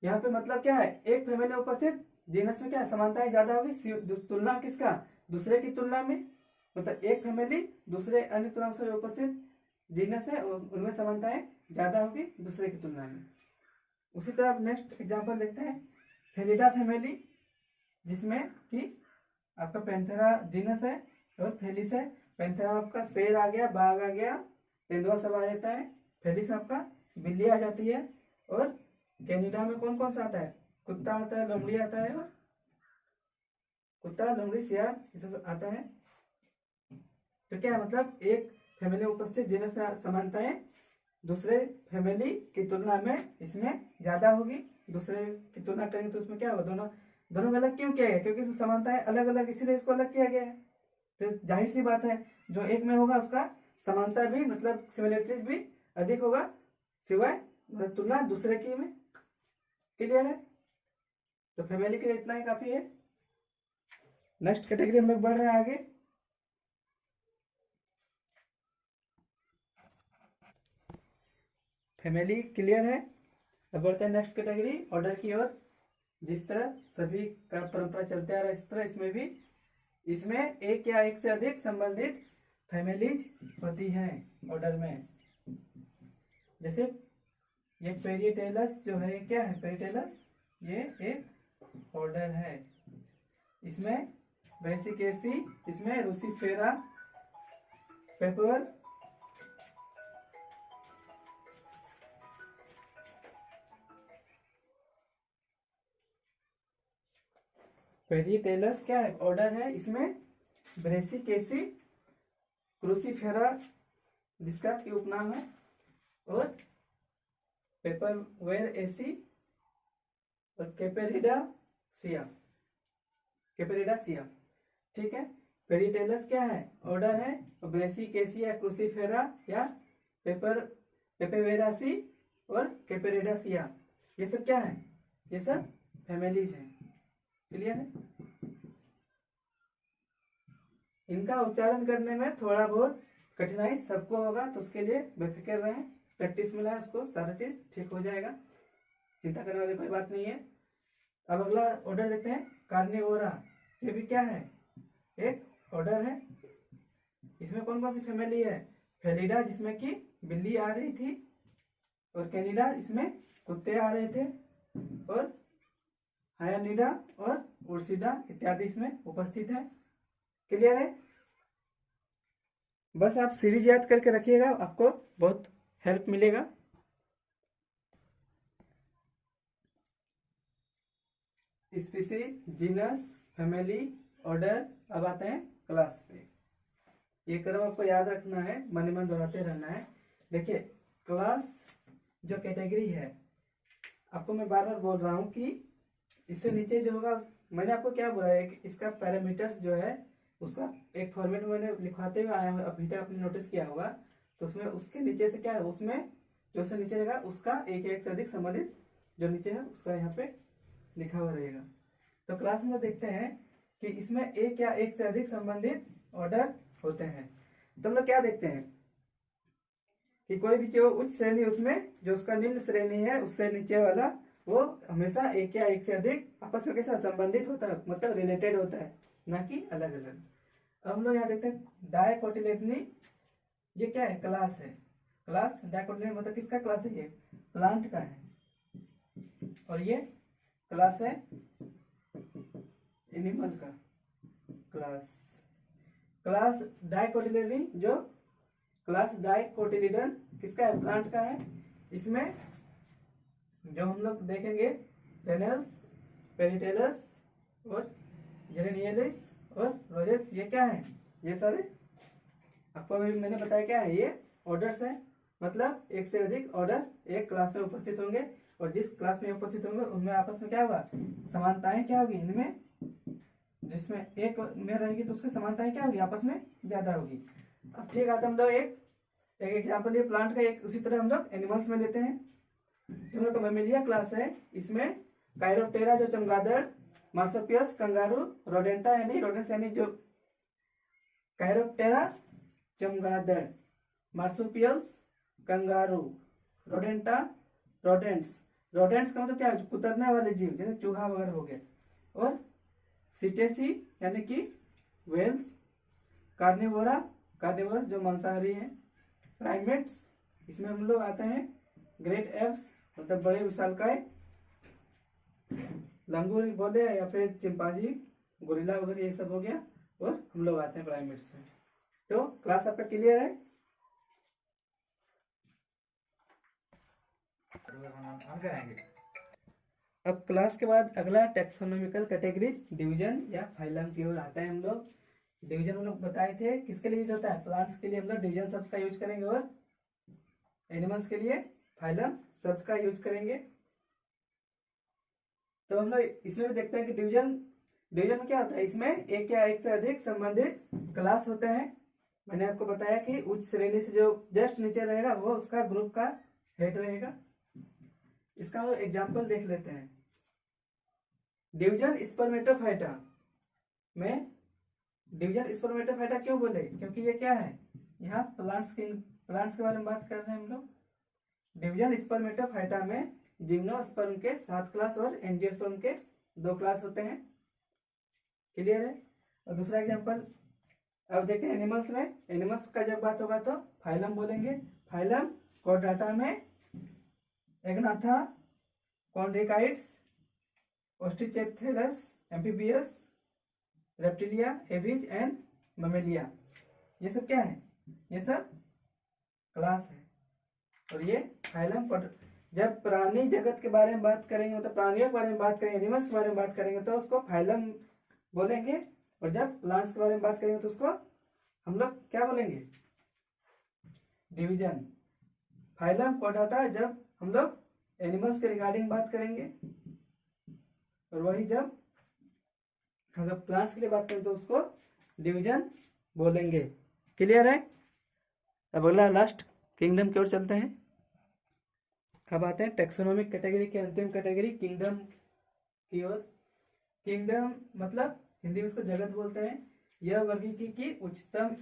A: यहाँ पे मतलब क्या है, एक फैमिली उपस्थित जीनस में क्या समानताएं ज्यादा होगी, तुलना किसका, दूसरे की तुलना में। मतलब एक फैमिली दूसरे अन्य तुलना से उपस्थित जीनस है, उनमें समानताएं ज्यादा होगी दूसरे की तुलना में। उसी तरह नेक्स्ट एग्जांपल देखते हैं, फेलिडा फैमिली, जिसमें कि आपका पैंथेरा जीनस है और फेलिस है। पैंथेरा में आपका शेर आ गया, बाघ आ गया, तेंदुआ सब आ जाता है। फेलिस में आपका बिल्ली आ जाती है। और कैनिडा में कौन कौन सा आता है, कुत्ता आता है, लोमड़ी आता है, और कुत्ता, लोमड़ी, सियार ये सब आता है। तो क्या मतलब एक फैमिली उपस्थित जीनस में समानताएं दूसरे फैमिली की तुलना में इसमें ज्यादा होगी। दूसरे की तुलना करेंगे तो उसमें क्या होगा, दोनों में अलग क्यों किया गया, क्योंकि इसमें समानताएं अलग अलग, इसीलिए इसको अलग किया गया है। तो जाहिर सी बात है, जो एक में होगा उसका समानता भी मतलब सिमिलरिटीज भी अधिक होगा, सिवाय तुलना दूसरे की में। क्लियर है। तो फैमिली के लिए इतना ही काफी है। नेक्स्ट कैटेगरी हम लोग बढ़ रहे हैं आगे। फैमिली क्लियर है, अब बढ़ते हैं नेक्स्ट कैटेगरी ऑर्डर की ओर। जिस तरह सभी का परंपरा चलते आ रहा है, इस तरह इसमें एक या एक से अधिक संबंधित फैमिलीज होती हैं ऑर्डर में। जैसे ये पेरिटेलस जो है, क्या है पेरिटेलस, ये एक ऑर्डर है। इसमें ब्रेसिकेसी, इसमें रूसिफेरा, पेपर, पेरिटेलस क्या है, ऑर्डर है। इसमें ब्रेसिकेसी, क्रूसीफेरा जिसका की उपनाम है, और पेपरवेर एसी और कैपेरिडासिया, ठीक है। पेरिटेलस क्या है, ऑर्डर है। ब्रेसिकेसी या क्रूसीफेरा या पेपेवेरासी और कैपेरिडासिया, ये सब क्या है, ये सब फैमिलीज हैं। क्लियर है। इनका उच्चारण करने में थोड़ा बहुत कठिनाई सबको होगा, तो उसके लिए बेफिक्र रहें, प्रैक्टिस मिला है उसको, सारा चीज ठीक हो जाएगा, चिंता करने वाली कोई बात नहीं है। अब अगला ऑर्डर देखते हैं, कार्निवोरा। ये भी क्या है, एक ऑर्डर है। इसमें कौन कौन सी फैमिली है, फेलिडा जिसमें कि बिल्ली आ रही थी, और कैनिडा इसमें कुत्ते आ रहे थे, और हायानिडा और उर्सिडा इत्यादि इसमें उपस्थित है। क्लियर है। बस आप सीरीज याद करके रखिएगा, आपको बहुत हेल्प मिलेगा। Species, genus, family, order. अब आते हैं क्लास पे। ये क्रम आपको याद रखना है, मन मन दोहराते रहना है। देखिए क्लास जो कैटेगरी है, आपको मैं बार बार बोल रहा हूँ कि इससे नीचे जो होगा, मैंने आपको क्या बोला है कि इसका पैरामीटर्स जो है उसका एक फॉर्मेट में मैंने लिखवाते हुए आया हूँ, अभी तक आपने नोटिस किया होगा। तो उसमें उसके नीचे से क्या है, उसमें जो से नीचे रहेगा उसका एक एक से अधिक संबंधित जो नीचे है उसका यहाँ पे लिखा हुआ रहेगा। तो क्लास में देखते हैं कि इसमें एक या एक से अधिक संबंधित ऑर्डर होते हैं। तो हम लोग क्या देखते हैं कि कोई भी जो उच्च श्रेणी, उसमें जो उसका निम्न श्रेणी है उससे नीचे वाला, वो हमेशा एक या एक से अधिक आपस में कैसा संबंधित होता है, मतलब रिलेटेड होता है, ना कि अलग अलग। अब हम लोग यहाँ देखते हैं डायकोटिलेडनी, ये क्या है, क्लास है। क्लास डायकोटिलेडनी मतलब किसका क्लास है, ये प्लांट का है। और ये क्लास है एनिमल का। क्लास डायकोटिलेडनी, जो क्लास डायकोटिलिडन किसका है, प्लांट का है। इसमें जो हम लोग देखेंगे रेनल्स, पेरिटेलस और जेरेनियलिस और रोजेस, ये क्या है? ये सारे आपको अभी मैंने बताया क्या है, ये ऑर्डर्स है। मतलब एक से अधिक ऑर्डर एक क्लास में उपस्थित होंगे और जिस क्लास में उपस्थित होंगे उनमें आपस में क्या होगा, समानताएं क्या होगी इनमें, जिसमें एक में रहेगी तो उसकी समानताएं क्या होगी, आपस में ज्यादा होगी। अब ठीक है, तो हम लोग एक एग्जाम्पल ये प्लांट का, एक उसी तरह हम लोग एनिमल्स में लेते हैं। जो हम लोग का मेमिलिया क्लास है, इसमें कायरोप्टेरा जो चमगादड़, मार्सोपियस, कंगारू, रोडेंटा यानी रोडेंट्स यानी जो कायरोप्टेरा चमगादड़, मार्सोपियल्स कंगारू, रोडेंटा रोडेंट्स, रोडेंट्स का मतलब क्या है, कुतरने वाले जीव जैसे चूहा वगैरह हो गए, और सिटेसी यानी कि वेल्स, कार्निवोरा कार्निवोरस जो मांसाहारी हैं, प्राइमेट्स इसमें हम लोग आते हैं ग्रेट एप्स मतलब बड़े विशालकाय, लंगूर बोले या फिर चिंपांजी, गोरिल्ला वगैरह ये सब हो गया, और हम लोग आते हैं प्राइमेट्स में। तो क्लास आपका क्लियर है? अब क्लास के बाद अगला टेक्सोनॉमिकल कैटेगरीज डिवीजन या फाइलम की ओर आता है। हम लोग डिवीजन हम लोग बताए थे किसके लिए यूज होता है, प्लांट्स के लिए हम लोग डिवीजन शब्द का यूज करेंगे और एनिमल्स के लिए फाइलम शब्द का यूज करेंगे। तो हम लोग इसमें भी देखते हैं कि डिवीजन में क्या होता है, इसमें एक या एक से अधिक संबंधित क्लास होते हैं। मैंने आपको बताया कि उच्च श्रेणी से जो जस्ट नीचे रहेगा वो उसका ग्रुप का हेड रहेगा। इसका हम एग्जाम्पल देख लेते हैं। डिवीजन स्पर्मेटोफाइटा में, डिवीजन स्पर्मेटोफाइटा क्यों बोले, क्योंकि ये क्या है, यहाँ प्लांट्स के बारे में बात कर रहे हैं हम लोग। डिवीजन स्पर्मेटोफाइटा में जिम्नोस्पर्म के 7 क्लास और एंजियोस्पर्म के 2 क्लास होते हैं। क्लियर है? और दूसरा एग्जांपल अब देखते हैं एनिमल्स में। एनिमल्स का जब बात होगा तो फाइलम बोलेंगे। फाइलम कोर्डाटा में Agnatha, Chondrichthyes, Osteichthyes, amphibious, Reptilia, Aves and Mammalia, ये सब क्या है, ये सब क्लास है। और ये फाइलम जब प्राणी जगत के बारे में बात करेंगे, मतलब प्राणियों के बारे में बात करेंगे, एनिमल्स के बारे में बात करेंगे तो उसको फाइलम बोलेंगे, और जब प्लांट्स के बारे में बात करेंगे तो उसको हम लोग क्या बोलेंगे, डिवीजन। फाइलम कोर्डाटा जब हम लोग एनिमल्स के रिगार्डिंग बात करेंगे, और वही जब हम लोग प्लांट्स के लिए बात करें तो उसको डिवीजन बोलेंगे। क्लियर है? अब अगला लास्ट किंगडम की ओर चलते हैं। अब आते हैं टेक्सोनोमिक कैटेगरी के अंतिम कैटेगरी किंगडम की ओर। किंगडम मतलब हिंदी में इसको जगत बोलते हैं। यह वर्गीकी की उच्चतम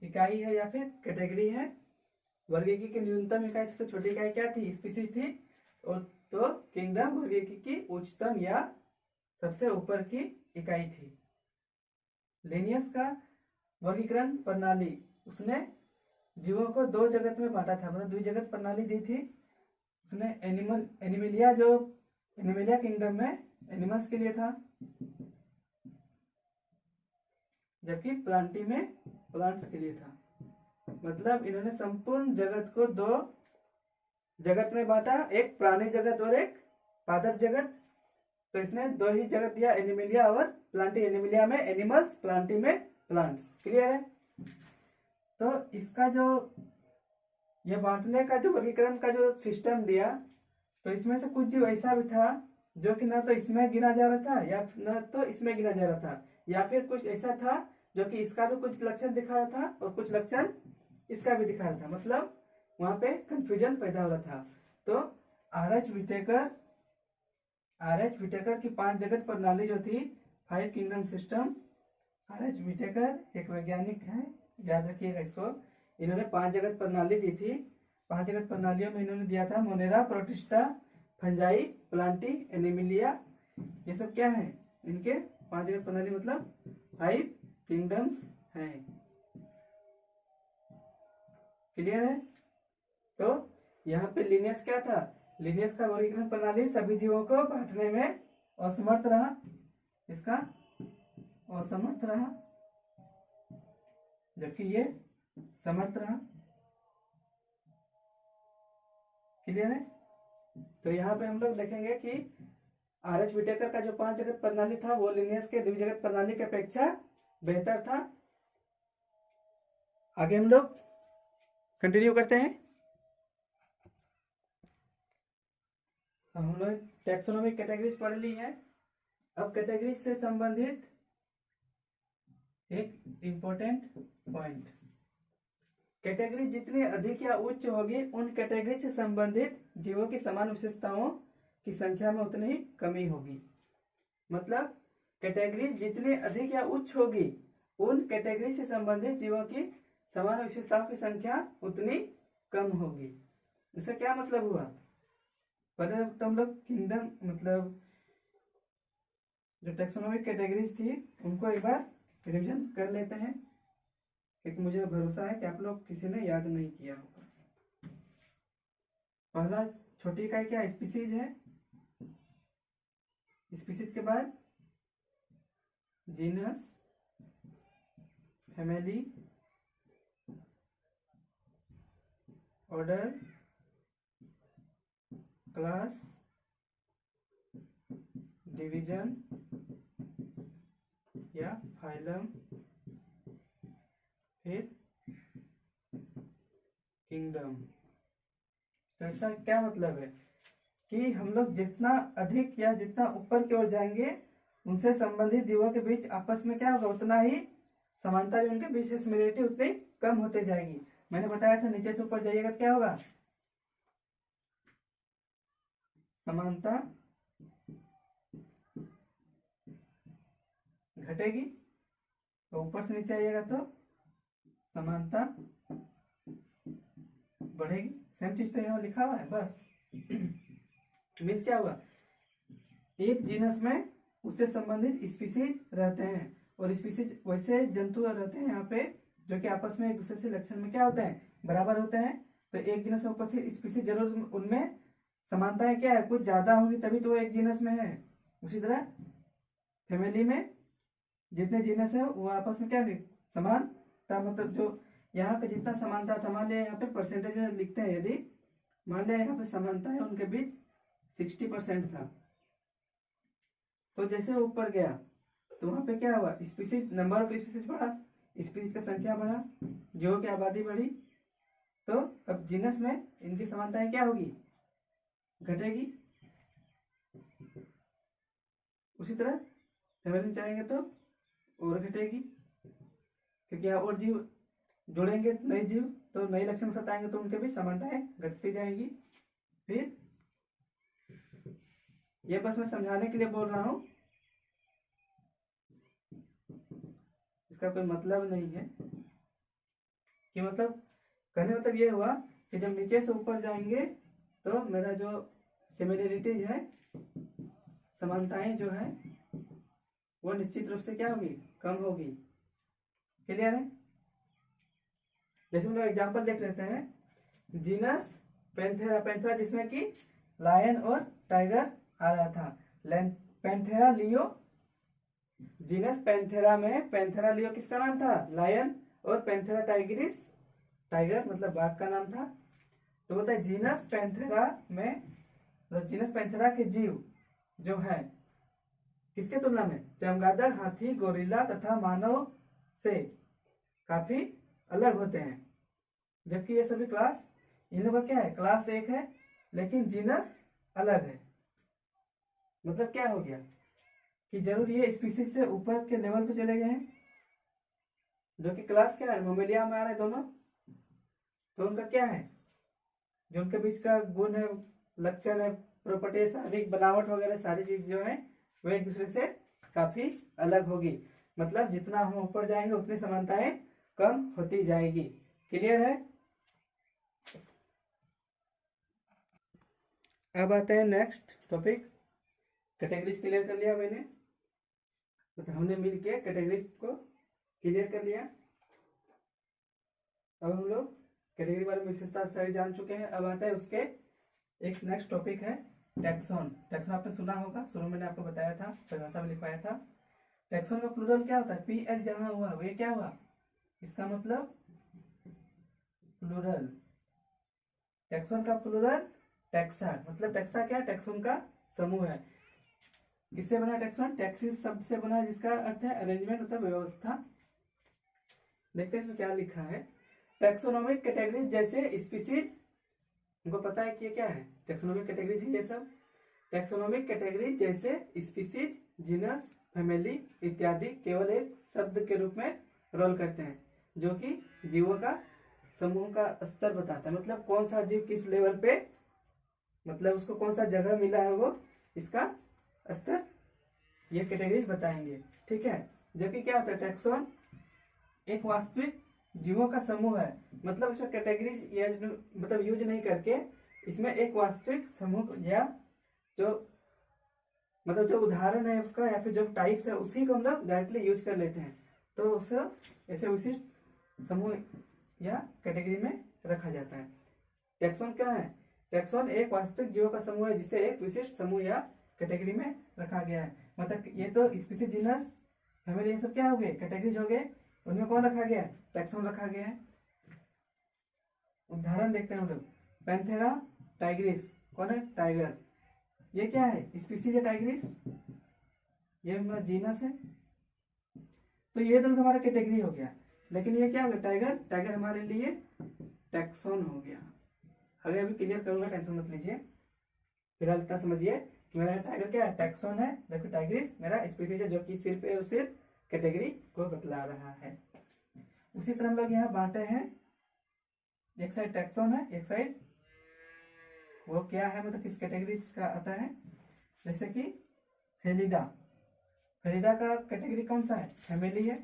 A: इकाई है या फिर कैटेगरी है। वर्गीकी की न्यूनतम इकाई सबसे छोटी इकाई क्या थी, स्पीसीज थी, और तो किंगडम वर्गीकी की उच्चतम या सबसे ऊपर की इकाई थी। लिनियस का वर्गीकरण प्रणाली, उसने जीवों को 2 जगत में बांटा था, मतलब द्विजगत प्रणाली दी थी उसने। एनिमिलिया जो एनिमिलिया किंगडम में एनिमल्स के लिए था, जबकि प्लांटी में प्लांट्स के लिए था। मतलब इन्होंने संपूर्ण जगत को 2 जगत में बांटा, एक प्राणी जगत और एक पादप जगत। तो इसने 2 ही जगत दिया, एनिमिलिया और प्लांटी। एनिमिलिया में एनिमल्स, प्लांटी में प्लांट्स। क्लियर है? तो इसका जो ये बांटने का जो वर्गीकरण का जो सिस्टम दिया, तो इसमें से कुछ जीव ऐसा भी था जो कि ना तो इसमें गिना जा रहा था या न तो इसमें गिना जा रहा था, या फिर कुछ ऐसा था जो कि इसका भी कुछ लक्षण दिखा रहा था और कुछ लक्षण इसका भी दिखा रहा था। मतलब वहां पे कंफ्यूजन पैदा हो रहा था। तो आर.एच. विटेकर की 5 जगत प्रणाली जो थी, 5 किंगडम सिस्टम। आर.एच. विटेकर एक वैज्ञानिक है, याद रखिएगा इसको। इन्होंने 5 जगत प्रणाली दी थी। 5 जगत प्रणालियों में इन्होंने दिया था Monera, protista, fungi, Plantae, Animalia. ये सब क्या है, इनके 5 जगत प्रणाली मतलब 5 किंगडम्स हैं। क्लियर है? तो यहाँ पे लिनियस क्या था, लिनियस का वर्गीकरण प्रणाली सभी जीवों को बांटने में असमर्थ रहा, इसका असमर्थ रहा, जबकि ये समर्थ रहा। क्लियर है? तो यहाँ पे हम लोग देखेंगे कि आर एच विटेकर का जो 5 जगत प्रणाली था वो लिनियस के द्विजगत प्रणाली की अपेक्षा बेहतर था। आगे हम लोग कंटिन्यू करते हैं। हम लोग टैक्सोनॉमिक कैटेगरीज पढ़ ली है। अब कैटेगरीज से संबंधित एक इंपॉर्टेंट पॉइंट, कैटेगरी जितनी अधिक या उच्च होगी उन कैटेगरी से संबंधित जीवों की समान विशेषताओं की संख्या में उतनी ही कमी होगी। मतलब कैटेगरी जितनी अधिक या उच्च होगी उन कैटेगरी से संबंधित जीवों की समान विशेषताओं की संख्या उतनी कम होगी। इसका क्या मतलब हुआ? पहले तो हम लोग किंगडम मतलब जो टैक्सोनॉमिक कैटेगरीज थी उनको एक बार रिवीजन कर लेते हैं, क्योंकि मुझे भरोसा है कि आप लोग किसी ने याद नहीं किया होगा। पहला छोटी इकाई क्या स्पीसीज है, स्पीसीज के बाद genus, family, order, class, division या फाइलम, फिर किंगडम। तो इसका क्या मतलब है कि हम लोग जितना अधिक या जितना ऊपर की ओर जाएंगे उनसे संबंधित जीवों के बीच आपस में क्या होगा, उतना ही समानता जो उनके बीच है सिमिलरिटी उतनी कम होते जाएगी। मैंने बताया था नीचे से ऊपर जाइएगा तो क्या होगा, समानता घटेगी, तो ऊपर से नीचे आइएगा तो समानता बढ़ेगी। सेम चीज तो यहाँ लिखा हुआ है बस। मीन्स क्या हुआ, एक जीनस में उससे संबंधित स्पीसीज रहते हैं और स्पीसीज वैसे जंतु रहते हैं यहाँ पे जो कि आपस में एक दूसरे से लक्षण में क्या होते हैं, बराबर होते हैं। तो एक जीनस में उपस्थित स्पीसीज जरूर उनमें समानताएं क्या है, कुछ ज्यादा होंगी तभी तो वो एक जीनस में है। उसी तरह फैमिली में जितने जीनस है वो आपस में क्या है, समानता, मतलब जो यहाँ पे जितना समानता था, मान लिया यहाँ पे परसेंटेज में लिखते हैं, यदि मान लिया यहाँ पे समानता है उनके बीच 60% था, तो जैसे ऊपर गया तो वहां पे क्या हुआ, स्पीसीज, नंबर ऑफ स्पीसीज बढ़ा, स्पीसीज का संख्या बढ़ा, जीवों की आबादी बढ़ी, तो अब जीनस में इनकी समानताएं क्या होगी, घटेगी। उसी तरह फैमिली में चाहेंगे तो और घटेगी, क्योंकि यहाँ और जीव जुड़ेंगे, नए जीव तो नए लक्षण के साथ आएंगे तो उनके भी समानताएं घटती जाएगी। फिर ये बस मैं समझाने के लिए बोल रहा हूं, इसका कोई मतलब नहीं है कि मतलब कहने मतलब ये हुआ कि जब नीचे से ऊपर जाएंगे तो मेरा जो सिमिलरिटीज है, समानताएं जो है वो निश्चित रूप से क्या होगी, कम होगी। क्लियर है? जैसे हम लोग एग्जाम्पल देख लेते हैं, जीनस पैंथेरा, पैंथेरा जिसमें कि लायन और टाइगर आ रहा था, पैंथेरा लियो, जीनस पैंथेरा में पैंथेरा लियो किसका नाम था, लायन, और पैंथेरा टाइगरिस, टाइगर मतलब बाघ का नाम था। तो बोलता है जीनस पैंथेरा में, तो जीनस पैंथेरा के जीव जो है किसके तुलना में, चमगादड़, हाथी, गोरिल्ला तथा मानव से काफी अलग होते हैं, जबकि ये सभी क्लास, इन लोगों का क्या है, क्लास एक है लेकिन जीनस अलग है। मतलब क्या हो गया कि जरूर ये स्पीसीज से ऊपर के लेवल पे चले गए हैं, जो कि क्लास क्या है, ममेलिया में आ रहे दोनों, तो उनका क्या है, जो उनके बीच का गुण है, लक्षण है, प्रॉपर्टी, शारीरिक बनावट वगैरह सारी चीज जो है वो एक दूसरे से काफी अलग होगी। मतलब जितना हम ऊपर जाएंगे उतनी समानताएं कम होती जाएगी। क्लियर है? अब आते हैं नेक्स्ट टॉपिक, कैटेगरीज क्लियर कर लिया मैंने, तो हमने मिलके कैटेगरीज को क्लियर कर लिया। अब हम लोग कैटेगरी बारे में विशेषता सारी जान चुके हैं। अब आता है उसके एक नेक्स्ट टॉपिक है टैक्सॉन। टैक्सॉन आपने सुना होगा, शुरू में मैंने आपको बताया था, परिभाषा में लिखवाया था। टैक्सॉन का प्लूरल क्या होता है, PL जहां हुआ वे क्या हुआ, इसका मतलब प्लूरल। टैक्सॉन का प्लूरल टैक्सा, मतलब टैक्सा क्या, टैक्सॉन का समूह है। किससे बना है टैक्सॉन? टैक्सिस शब्द से बना है, जिसका अर्थ है अरेंजमेंट मतलब व्यवस्था। देखते हैं इसमें क्या लिखा है। टैक्सोनॉमिक कैटेगरीज जैसे स्पीसीज, उनको पता है कि ये क्या है, टैक्सोनॉमिक कैटेगरीज है ये सब। टैक्सोनॉमिक कैटेगरी जैसे स्पीसीज, जीनस, फैमिली इत्यादि केवल एक शब्द के रूप में रोल करते हैं, जो कि जीवों का समूह का स्तर बताता है। मतलब कौन सा जीव किस लेवल पे, मतलब उसको कौन सा जगह मिला है, वो इसका स्तर ये कैटेगरीज बताएंगे। ठीक है, जबकि क्या होता है, टैक्सोन एक वास्तविक जीवों का समूह है। मतलब इसमें कैटेगरीज मतलब यूज नहीं करके इसमें एक वास्तविक समूह या जो मतलब जो उदाहरण है उसका या फिर जो टाइप्स है उसी को हम लोग डायरेक्टली यूज कर लेते हैं, तो उसे ऐसे विशिष्ट समूह या कैटेगरी में रखा जाता है। टैक्सोन क्या है? टैक्सोन एक वास्तविक जीवों का समूह है जिसे एक विशिष्ट समूह या कैटेगरी में रखा गया है। मतलब ये तो स्पीसीज, जीनस, फैमिली ये सब क्या हो गए, कैटेगरीज हो गए, उनमें कौन रखा गया है? टैक्सोन रखा गया है। उदाहरण देखते हैं हम लोग। पैंथेरा टाइग्रिस कौन है? टाइगर। ये क्या है? स्पीसीज है टाइग्रिस, ये हमारा जीनस है। तो ये तो हमारा कैटेगरी हो गया, लेकिन ये क्या हो गया? टाइगर। टाइगर हमारे लिए टैक्सोन हो गया। आगे अभी क्लियर करूंगा, टेंशन मत लीजिए। फिलहाल इतना समझिए कि मेरा टाइगर क्या है? टैक्सोन है, जबकि टाइग्रिस मेरा स्पीसीज है, जो कि सिर्फ और सिर्फ कैटेगरी को बतला रहा है। उसी तरह हम लोग यहाँ बांटे हैं, एक साइड टैक्सोन है, एक साइड वो क्या है, मतलब किस कैटेगरी का आता है। जैसे कि फेलिडा, फेलिडा का कैटेगरी कौन सा है? फैमिली है।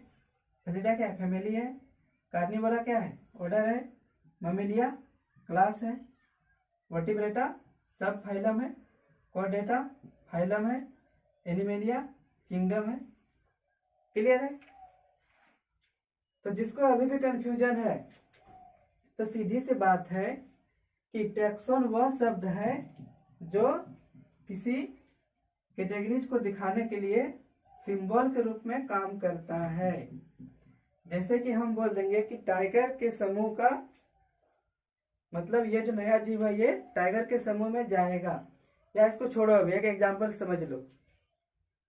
A: फेलिडा क्या है? फैमिली है। कार्निवोरा क्या है? ऑर्डर है। ममेलिया क्लास है। वर्टिब्रेटा सब फाइलम है। कॉर्डेटा फाइलम है। एनिमेलिया किंगडम है। क्लियर है? तो जिसको अभी भी कंफ्यूजन है, तो सीधी सी बात है कि टैक्सोन वह शब्द है जो किसी कैटेगरीज को दिखाने के लिए सिंबल के रूप में काम करता है। जैसे कि हम बोल देंगे कि टाइगर के समूह का मतलब ये जो नया जीव है ये टाइगर के समूह में जाएगा। या इसको छोड़ो, अभी एक एग्जांपल समझ लो।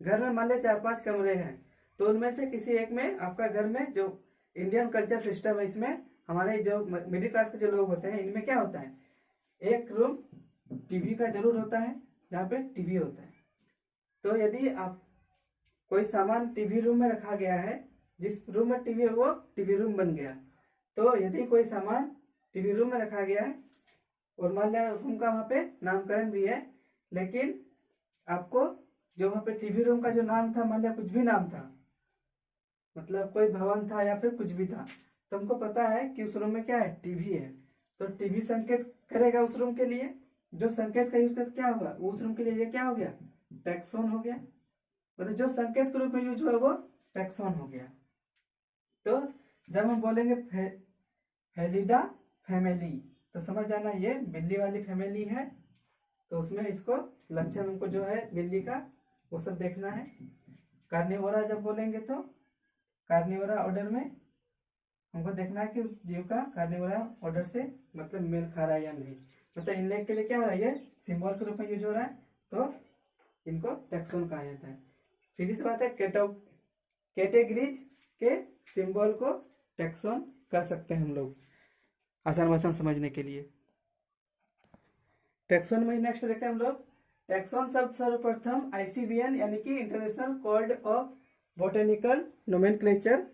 A: घर में मान लिया 4-5 कमरे हैं, तो उनमें से किसी एक में आपका घर में जो इंडियन कल्चर सिस्टम है, इसमें हमारे जो मिडिल क्लास के जो लोग होते हैं, इनमें क्या होता है, एक रूम टीवी का जरूर होता है, जहाँ पे टीवी होता है। तो यदि आप कोई सामान टीवी रूम में रखा गया है, जिस रूम में टीवी है वो टीवी रूम बन गया। तो यदि कोई सामान टीवी रूम में रखा गया है और मान लिया रूम का वहाँ पे नामकरण भी है, लेकिन आपको जो वहाँ पे टीवी रूम का जो नाम था, मान लिया कुछ भी नाम था, मतलब कोई भवन था या फिर कुछ भी था, तो हमको पता है कि उस रूम में क्या है? टीवी है। तो टीवी संकेत करेगा उस रूम के लिए, जो संकेत का यूज करके क्या होगा उस रूम के लिए, ये क्या हो गया? टैक्सोन हो गया। मतलब जो संकेत के रूप में यूज हुआ वो टैक्सोन हो गया। तो जब हम बोलेंगे फेलिडा फैमिली, तो समझ जाना ये बिल्ली वाली फैमिली है, तो उसमें इसको लक्षण हमको जो है बिल्ली का वो सब देखना है। कार्निवोरा जब बोलेंगे तो कार्निवोरा ऑर्डर में हमको देखना है कि उस जीव का कार्निवोरा ऑर्डर से मतलब मेल खा रहा है या नहीं। मतलब इन लेग के लिए क्या हो रहा है, ये सिंबल के रूप में यूज हो रहा है, तो इनको टैक्सोन कहा जाता है। सीधी सी बात है, कैटेगरीज के सिंबल को टैक्सोन कह सकते हैं हम लोग, आसान भाषा में समझने के लिए। टैक्सोन में नेक्स्ट देखते हैं हम लोग। टैक्सोन शब्द सर्वप्रथम ICBN यानी कि international code of botanical nomenclature,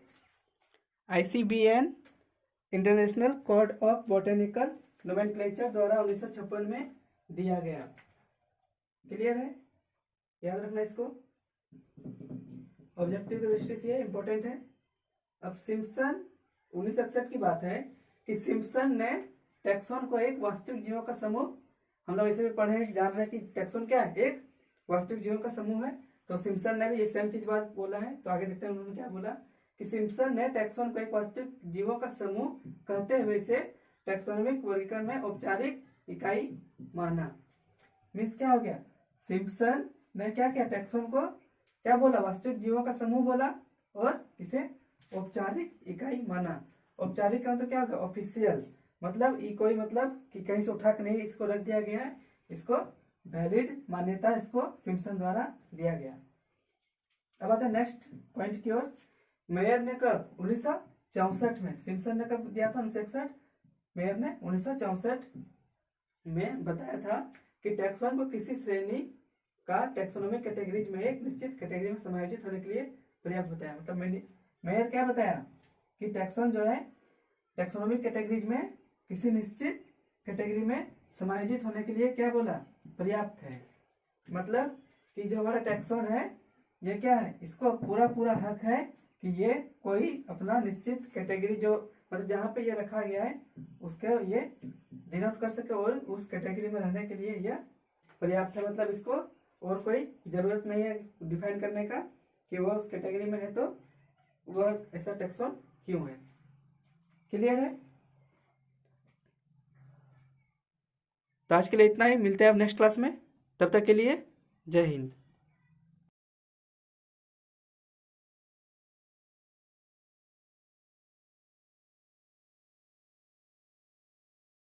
A: ICBN international code of botanical nomenclature द्वारा 1956 में दिया गया। क्लियर है? याद रखना इसको, ऑब्जेक्टिव की दृष्टि से इंपॉर्टेंट है। अब सिम्पसन 1961 की बात है कि सिम्पसन ने टैक्सोन को एक वास्तविक जीवों का समूह, हम लोग इसे भी पढ़े हैं, जान रहे हैं कि टैक्सोन क्या है, एक वास्तविक जीवों का समूह है। तो सिम्पसन ने भी ये सेम चीज बात बोला है। तो आगे देखते हैं उन्होंने क्या बोला कि सिम्पसन ने टैक्सोन को एक वास्तविक जीवों का समूह कहते हुए इसे टैक्सोनॉमिक वर्गीकरण में औपचारिक इकाई माना। मीन्स क्या हो गया, सिम्पसन ने क्या किया, टैक्सोन को क्या बोला, वास्तविक जीवों का समूह बोला और इसे औपचारिक इकाई माना। औपचारिक का मतलब क्या होगा, ऑफिशियल, मतलब कोई मतलब कि कहीं से उठा के नहीं इसको रख दिया गया है, इसको वैलिड मान्यता इसको सिम्पसन द्वारा दिया गया। अब आता है नेक्स्ट पॉइंट की ओर। मेयर ने कब 1964 में, सिम्पसन ने कब दिया था 1961, मेयर ने 1964 में बताया था कि टैक्सोन को किसी श्रेणी का टैक्सोनॉमिक कैटेगरीज में एक निश्चित कैटेगरी में समायोजित होने के लिए पर्याप्त बताया। मतलब मेयर क्या बताया कि टैक्सोन जो है टैक्सोनॉमिक कैटेगरीज में किसी निश्चित कैटेगरी में समायोजित होने के लिए क्या बोला, पर्याप्त है। मतलब कि जो हमारा टैक्सोन है ये क्या है, इसको पूरा पूरा हक है कि ये कोई अपना निश्चित कैटेगरी जो मतलब जहाँ पे ये रखा गया है उसके ये डिनोट कर सके और उस कैटेगरी में रहने के लिए यह पर्याप्त है। मतलब इसको और कोई जरूरत नहीं है डिफाइन करने का कि वो उस कैटेगरी में है तो वह ऐसा टैक्सोन क्यों है। क्लियर है? तो आज के लिए इतना ही, मिलते हैं अब नेक्स्ट क्लास में। तब तक के लिए जय हिंद।